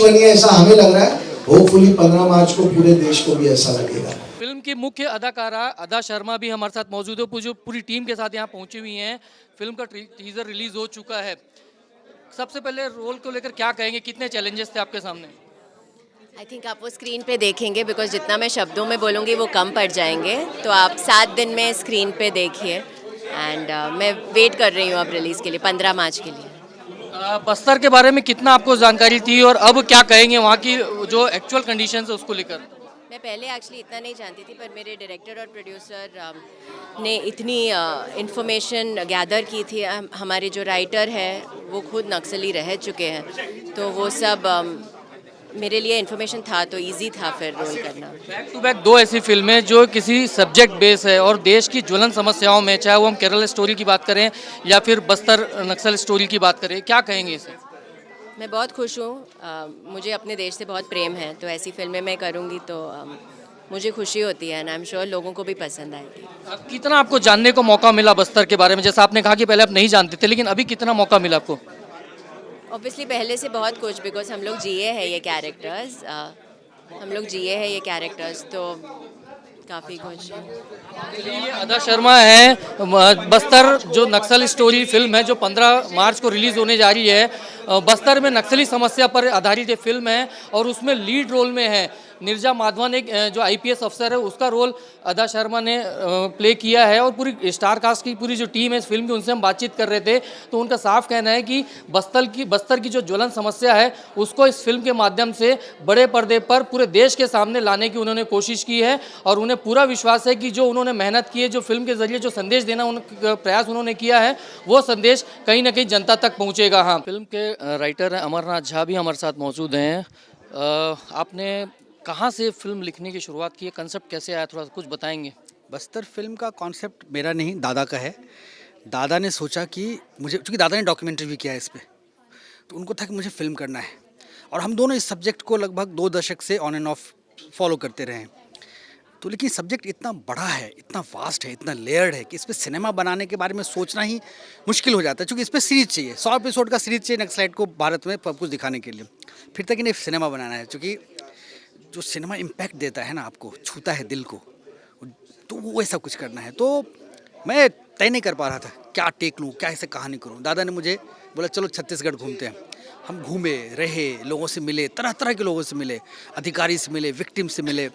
बनी है ऐसा हमें लग रहा है। होपफुली 15 मार्च को पूरे देश को भी ऐसा लगेगा। फिल्म की मुख्य अदाकारा अदा शर्मा भी हमारे साथ मौजूद है, जो पूरी टीम के साथ यहाँ पहुंची हुई हैं। फिल्म का टीजर रिलीज हो चुका है। सबसे पहले रोल को लेकर क्या कहेंगे, कितने चैलेंजेस थे आपके सामने? आई थिंक आप वो स्क्रीन पे देखेंगे, बिकॉज जितना मैं शब्दों में बोलूँगी वो कम पड़ जाएंगे। तो आप 7 दिन में स्क्रीन पे देखिए। एंड मैं वेट कर रही हूँ अब रिलीज़ के लिए, 15 मार्च के लिए। बस्तर के बारे में कितना आपको जानकारी थी और अब क्या कहेंगे वहाँ की जो एक्चुअल कंडीशंस है उसको लेकर? मैं पहले एक्चुअली इतना नहीं जानती थी, पर मेरे डायरेक्टर और प्रोड्यूसर ने इतनी इन्फॉर्मेशन गैदर की थी। हमारे जो राइटर है वो खुद नक्सली रह चुके हैं, तो वो सब मेरे लिए इन्फॉर्मेशन था, तो इजी था फिर रोल करना। बैक टू बैक 2 ऐसी फिल्में जो किसी सब्जेक्ट बेस है और देश की ज्वलन समस्याओं में, चाहे वो हम केरल स्टोरी की बात करें या फिर बस्तर नक्सल स्टोरी की बात करें, क्या कहेंगे इसे? मैं बहुत खुश हूँ। मुझे अपने देश से बहुत प्रेम है, तो ऐसी फिल्में मैं करूँगी तो मुझे खुशी होती है, एंड आई एम श्योर लोगों को भी पसंद आएगी। कितना आपको जानने को मौका मिला बस्तर के बारे में? जैसा आपने कहा कि पहले आप नहीं जानते थे, लेकिन अभी कितना मौका मिला आपको? ऑब्वियसली पहले से बहुत कुछ, बिकॉज हम लोग जिए हैं ये कैरेक्टर्स, तो काफ़ी कुछ। ये अदा शर्मा है। बस्तर जो नक्सल स्टोरी फिल्म है जो 15 मार्च को रिलीज़ होने जा रही है। बस्तर में नक्सली समस्या पर आधारित ये फिल्म है और उसमें लीड रोल में है निर्जा माधवन, एक जो आईपीएस अफसर है, उसका रोल अदा शर्मा ने प्ले किया है। और पूरी स्टार कास्ट की पूरी जो टीम है इस फिल्म की, उनसे हम बातचीत कर रहे थे, तो उनका साफ कहना है कि बस्तर की जो ज्वलन समस्या है उसको इस फिल्म के माध्यम से बड़े पर्दे पर पूरे देश के सामने लाने की उन्होंने कोशिश की है। और उन्हें पूरा विश्वास है कि जो उन्होंने मेहनत की है, जो फिल्म के जरिए जो संदेश देना प्रयास उन्होंने किया है, वो संदेश कहीं ना कहीं जनता तक पहुँचेगा। हाँ, फिल्म के राइटर अमरनाथ झा भी हमारे साथ मौजूद हैं। आपने कहाँ से फिल्म लिखने की शुरुआत की है, कंसेप्ट कैसे आया, थोड़ा कुछ बताएंगे? बस्तर फिल्म का कॉन्सेप्ट मेरा नहीं, दादा का है। दादा ने सोचा कि मुझे, क्योंकि दादा ने डॉक्यूमेंट्री भी किया है इस पर, तो उनको था कि मुझे फिल्म करना है। और हम दोनों इस सब्जेक्ट को लगभग 2 दशक से ऑन एंड ऑफ फॉलो करते रहे हैं। तो लेकिन सब्जेक्ट इतना बड़ा है, इतना वास्ट है, इतना लेयर्ड है कि इस पर सिनेमा बनाने के बारे में सोचना ही मुश्किल हो जाता है, क्योंकि इस पर सीरीज चाहिए, 100 एपिसोड का सीरीज चाहिए नक्सलाइट को भारत में कुछ दिखाने के लिए। फिर तक इन्हें सिनेमा बनाना है, क्योंकि जो सिनेमा इम्पैक्ट देता है ना, आपको छूता है दिल को, तो वो ऐसा कुछ करना है। तो मैं तय नहीं कर पा रहा था क्या टेक लूँ, क्या ऐसे कहानी करूँ। दादा ने मुझे बोला चलो छत्तीसगढ़ घूमते हैं। हम घूमे, रहे, लोगों से मिले, तरह तरह के लोगों से मिले, अधिकारी से मिले, विक्टिम से मिले।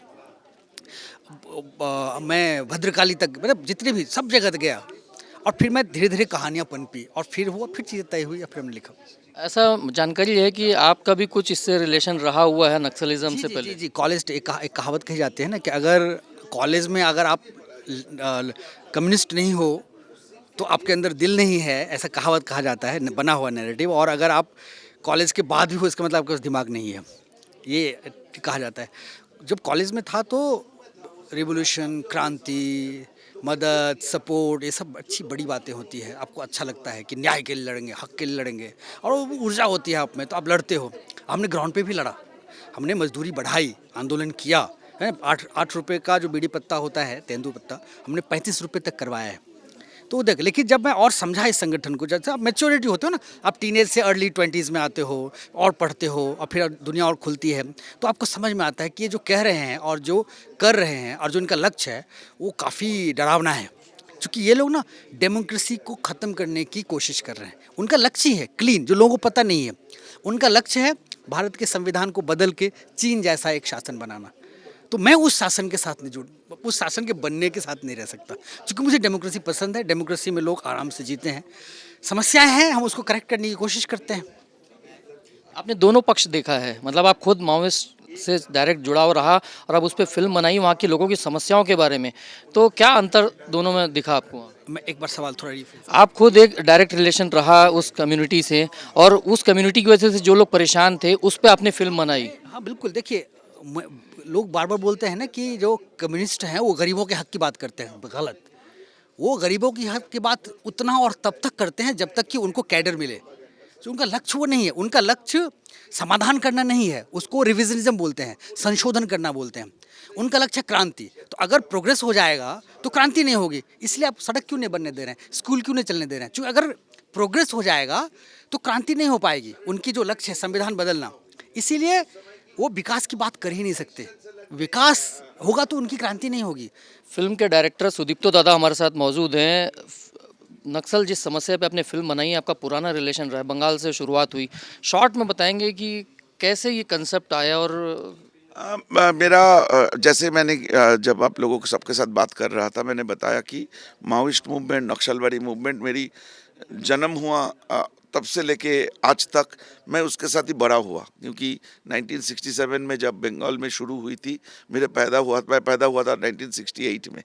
मैं भद्रकाली तक, मतलब जितने भी सब जगह गया, और फिर मैं धीरे धीरे कहानियाँ पनपी और फिर चीज़ें तय हुई और फिर हमने लिखा। ऐसा जानकारी है कि आपका भी कुछ इससे रिलेशन रहा हुआ है नक्सलिज्म से पहले? जी, कॉलेज एक कहावत कही जाती है ना कि अगर कॉलेज में अगर आप कम्युनिस्ट नहीं हो तो आपके अंदर दिल नहीं है, ऐसा कहावत कहा जाता है, बना हुआ नैरेटिव। और अगर आप कॉलेज के बाद भी हो, इसका मतलब आपके पास दिमाग नहीं है, ये कहा जाता है। जब कॉलेज में था तो रिवोल्यूशन, क्रांति, मदद, सपोर्ट, ये सब अच्छी बड़ी बातें होती है। आपको अच्छा लगता है कि न्याय के लिए लड़ेंगे, हक के लिए लड़ेंगे, और वो ऊर्जा होती है आप में, तो आप लड़ते हो। हमने ग्राउंड पे भी लड़ा, हमने मजदूरी बढ़ाई, आंदोलन किया, है 8 रुपये का जो बीड़ी पत्ता होता है, तेंदू पत्ता, हमने 35 रुपये तक करवाया है। तो देख, लेकिन जब मैं और समझा इस संगठन को, जैसे आप मैच्योरिटी होते हो ना, आप टीनेज से अर्ली 20s में आते हो और पढ़ते हो और फिर दुनिया और खुलती है, तो आपको समझ में आता है कि ये जो कह रहे हैं और जो कर रहे हैं और जो इनका लक्ष्य है वो काफ़ी डरावना है। क्योंकि ये लोग ना डेमोक्रेसी को ख़त्म करने की कोशिश कर रहे हैं। उनका लक्ष्य ही है क्लीन, जो लोगों को पता नहीं है। उनका लक्ष्य है भारत के संविधान को बदल के चीन जैसा एक शासन बनाना। तो मैं उस शासन के साथ नहीं उस शासन के बनने के साथ नहीं रह सकता, क्योंकि मुझे डेमोक्रेसी पसंद है। डेमोक्रेसी में लोग आराम से जीते हैं, समस्याएं हैं, हम उसको करेक्ट करने की कोशिश करते हैं। आपने दोनों पक्ष देखा है, मतलब आप खुद माओइस्ट से डायरेक्ट जुड़ाव रहा और अब उस पर फिल्म बनाई वहाँ के लोगों की समस्याओं के बारे में, तो क्या अंतर दोनों में दिखा आपको? मैं एक बार सवाल थोड़ा आप खुद एक डायरेक्ट रिलेशन रहा उस कम्युनिटी से, और उस कम्युनिटी की वजह से जो लोग परेशान थे उस पर आपने फिल्म बनाई। हाँ बिल्कुल, देखिए लोग बार बार बोलते हैं ना कि जो कम्युनिस्ट हैं वो गरीबों के हक की बात करते हैं, गलत। वो गरीबों की हक की बात उतना और तब तक करते हैं जब तक कि उनको कैडर मिले। तो उनका लक्ष्य वो नहीं है, उनका लक्ष्य समाधान करना नहीं है, उसको रिविजनिज्म बोलते हैं, संशोधन करना बोलते हैं। उनका लक्ष्य है क्रांति। तो अगर प्रोग्रेस हो जाएगा तो क्रांति नहीं होगी, इसलिए आप सड़क क्यों नहीं बनने दे रहे हैं, स्कूल क्यों नहीं चलने दे रहे हैं? क्योंकि अगर प्रोग्रेस हो जाएगा तो क्रांति नहीं हो पाएगी। उनकी जो लक्ष्य है संविधान बदलना, इसीलिए वो विकास की बात कर ही नहीं सकते। विकास होगा तो उनकी क्रांति नहीं होगी। फिल्म के डायरेक्टर सुदीप्तो दादा हमारे साथ मौजूद हैं। नक्सल जिस समस्या पे आपने फिल्म बनाई है, आपका पुराना रिलेशन रहा है, बंगाल से शुरुआत हुई, शॉर्ट में बताएंगे कि कैसे ये कंसेप्ट आया? और मेरा जैसे मैंने जब आप लोगों के सबके साथ बात कर रहा था, मैंने बताया कि माओइस्ट मूवमेंट, नक्सलवादी मूवमेंट मेरी जन्म हुआ तब से लेके आज तक मैं उसके साथ ही बड़ा हुआ। क्योंकि 1967 में जब बंगाल में शुरू हुई थी, मैं पैदा हुआ था 1968 में।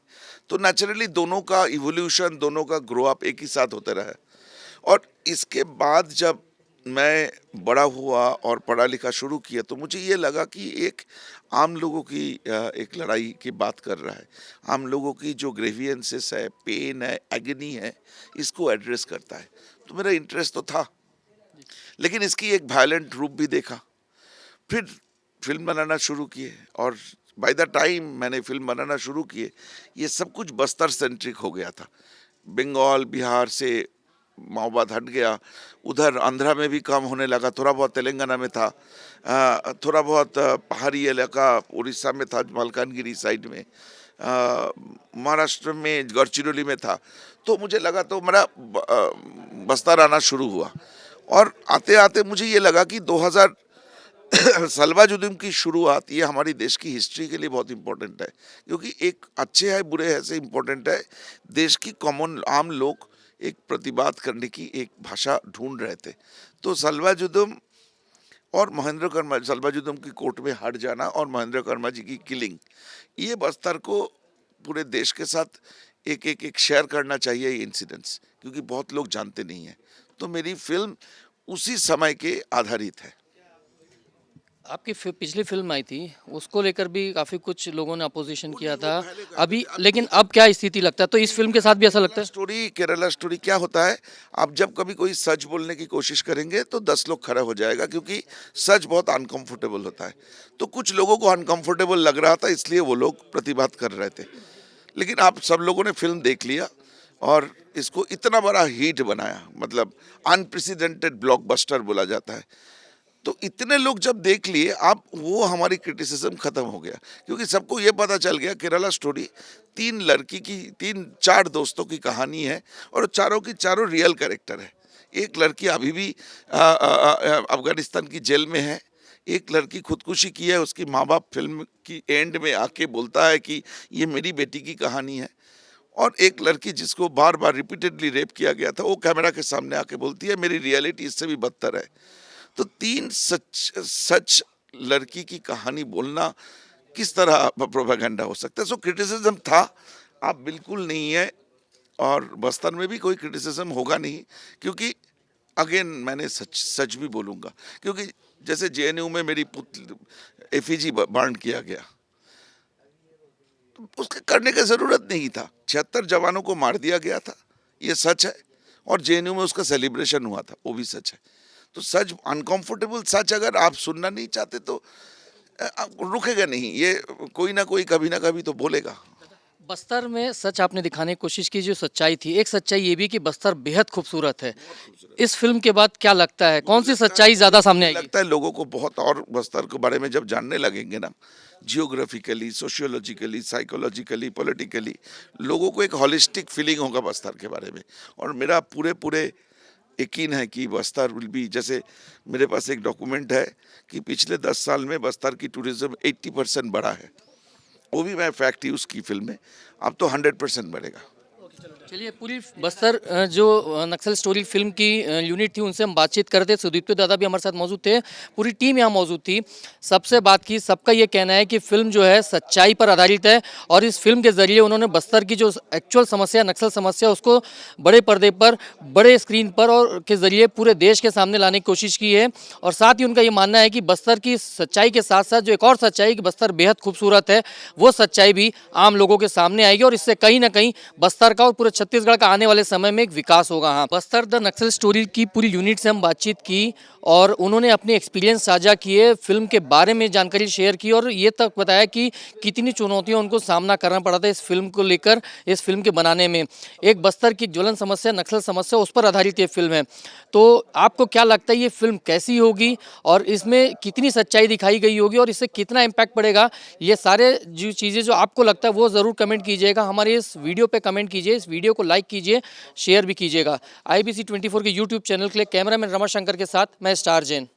तो नेचुरली दोनों का इवोल्यूशन, दोनों का ग्रो अप एक ही साथ होते रहा। और इसके बाद जब मैं बड़ा हुआ और पढ़ा लिखा शुरू किया तो मुझे ये लगा कि एक आम लोगों की एक लड़ाई की बात कर रहा है। आम लोगों की जो ग्रेवियंसेस है, पेन है, एगनी है, इसको एड्रेस करता है। तो मेरा इंटरेस्ट तो था, लेकिन इसकी एक वायलेंट रूप भी देखा। फिर फिल्म बनाना शुरू किए और बाय द टाइम मैंने फिल्म बनाना शुरू किए, ये सब कुछ बस्तर सेंट्रिक हो गया था। बंगाल, बिहार से माओवाद हट गया, उधर आंध्रा में भी कम होने लगा, थोड़ा बहुत तेलंगाना में था, थोड़ा बहुत पहाड़ी इलाका उड़ीसा में था, मलकानगिरी साइड में, महाराष्ट्र में गढ़चिरौली में था। तो मुझे लगा, तो मेरा बस्तर आना शुरू हुआ। और आते आते मुझे ये लगा कि 2000 सलवाजुद्दीन की शुरुआत, ये हमारी देश की हिस्ट्री के लिए बहुत इम्पोर्टेंट है। क्योंकि एक अच्छे है बुरे है से इम्पोर्टेंट है, देश की कॉमन आम लोग एक प्रतिवाद करने की एक भाषा ढूंढ रहे थे। तो सलवाजुद्दीन और महेंद्र कर्मा, सलवाजुद्दीन की कोर्ट में हट जाना और महेंद्र कर्मा जी की किलिंग, ये बस्तर को पूरे देश के साथ एक शेयर करना चाहिए ये इंसिडेंट्स, क्योंकि बहुत लोग जानते नहीं हैं। तो मेरी फिल्म उसी समय के आधारित है। आपकी पिछली फिल्म आई थी, उसको लेकर भी काफ़ी कुछ लोगों ने अपोजिशन किया था अभी, लेकिन अब क्या स्थिति लगता है? तो इस फिल्म के साथ भी ऐसा लगता है? स्टोरी, केरला स्टोरी क्या होता है, आप जब कभी कोई सच बोलने की कोशिश करेंगे तो 10 लोग खड़ा हो जाएगा, क्योंकि सच बहुत अनकंफर्टेबल होता है। तो कुछ लोगों को अनकंफर्टेबल लग रहा था, इसलिए वो लोग प्रतिवाद कर रहे थे। लेकिन आप सब लोगों ने फिल्म देख लिया और इसको इतना बड़ा हिट बनाया, मतलब अनप्रेसिडेंटेड ब्लॉकबस्टर बोला जाता है। तो इतने लोग जब देख लिए, आप वो हमारी क्रिटिसिज्म खत्म हो गया, क्योंकि सबको ये पता चल गया केरला स्टोरी 3-4 दोस्तों की कहानी है और चारों की चारों रियल कैरेक्टर है। एक लड़की अभी भी अफगानिस्तान की जेल में है, एक लड़की खुदकुशी की है, उसकी माँ बाप फिल्म की एंड में आके बोलता है कि ये मेरी बेटी की कहानी है। और एक लड़की जिसको बार बार रिपीटेडली रेप किया गया था, वो कैमरा के सामने आके बोलती है मेरी रियलिटी इससे भी बदतर है। तो 3 सच लड़की की कहानी बोलना किस तरह प्रोपेगेंडा हो सकता है? सो क्रिटिसिज्म था, आप बिल्कुल नहीं है, और बस्तर में भी कोई क्रिटिसिज्म होगा नहीं, क्योंकि अगेन मैंने सच भी बोलूँगा। क्योंकि जैसे जेएनयू में मेरी एफिजी बर्न किया गया, तो उसके करने की ज़रूरत नहीं था। 76 जवानों को मार दिया गया था, ये सच है, और जेएनयू में उसका सेलिब्रेशन हुआ था, वो भी सच है। तो सच, अनकंफर्टेबल सच अगर आप सुनना नहीं चाहते तो रुकेगा नहीं, ये कोई ना कोई कभी ना कभी तो बोलेगा। बस्तर में सच आपने दिखाने की कोशिश की, जो सच्चाई थी, एक सच्चाई ये भी कि बस्तर बेहद खूबसूरत है। इस फिल्म के बाद क्या लगता है, कौन सी सच्चाई ज़्यादा सामने आएगी? लगता है लोगों को बहुत, और बस्तर के बारे में जब जानने लगेंगे ना, जियोग्राफिकली, सोशियोलॉजिकली, साइकोलॉजिकली, पॉलिटिकली, लोगों को एक हॉलिस्टिक फीलिंग होगा बस्तर के बारे में। और मेरा पूरे यकीन है कि बस्तर विल बी, जैसे मेरे पास एक डॉक्यूमेंट है कि पिछले 10 साल में बस्तर की टूरिज्म 80% बढ़ा है, वो भी मैं फैक्ट ही उसकी फिल्म में, अब तो 100% बढ़ेगा। चलिए, पूरी बस्तर जो नक्सल स्टोरी फिल्म की यूनिट थी, उनसे हम बातचीत करते थे। सुदीप्त दादा भी हमारे साथ मौजूद थे, पूरी टीम यहाँ मौजूद थी, सबसे बात की। सबका ये कहना है कि फिल्म जो है सच्चाई पर आधारित है और इस फिल्म के जरिए उन्होंने बस्तर की जो एक्चुअल समस्या, नक्सल समस्या, उसको बड़े पर्दे पर, बड़े स्क्रीन पर और के जरिए पूरे देश के सामने लाने की कोशिश की है। और साथ ही उनका ये मानना है कि बस्तर की सच्चाई के साथ साथ जो एक और सच्चाई कि बस्तर बेहद खूबसूरत है, वो सच्चाई भी आम लोगों के सामने आएगी और इससे कहीं ना कहीं बस्तर का और पूरे छत्तीसगढ़ का आने वाले समय में एक विकास होगा। हाँ, बस्तर द नक्सल स्टोरी की पूरी यूनिट से हम बातचीत की और उन्होंने अपने एक्सपीरियंस साझा किए, फिल्म के बारे में जानकारी शेयर की और ये तक बताया कि कितनी चुनौतियों उनको सामना करना पड़ा था इस फिल्म को लेकर, इस फिल्म के बनाने में। एक बस्तर की ज्वलन समस्या, नक्सल समस्या, उस पर आधारित ये फिल्म है। तो आपको क्या लगता है ये फिल्म कैसी होगी और इसमें कितनी सच्चाई दिखाई गई होगी और इससे कितना इम्पैक्ट पड़ेगा? ये सारे जो चीज़ें जो आपको लगता है वो ज़रूर कमेंट कीजिएगा, हमारे इस वीडियो पे कमेंट कीजिए, इस वीडियो को लाइक कीजिए, शेयर भी कीजिएगा। IBC 24 के यूट्यूब चैनल के लिए कैमरामैन रमाशंकर के साथ मैं स्टार जैन।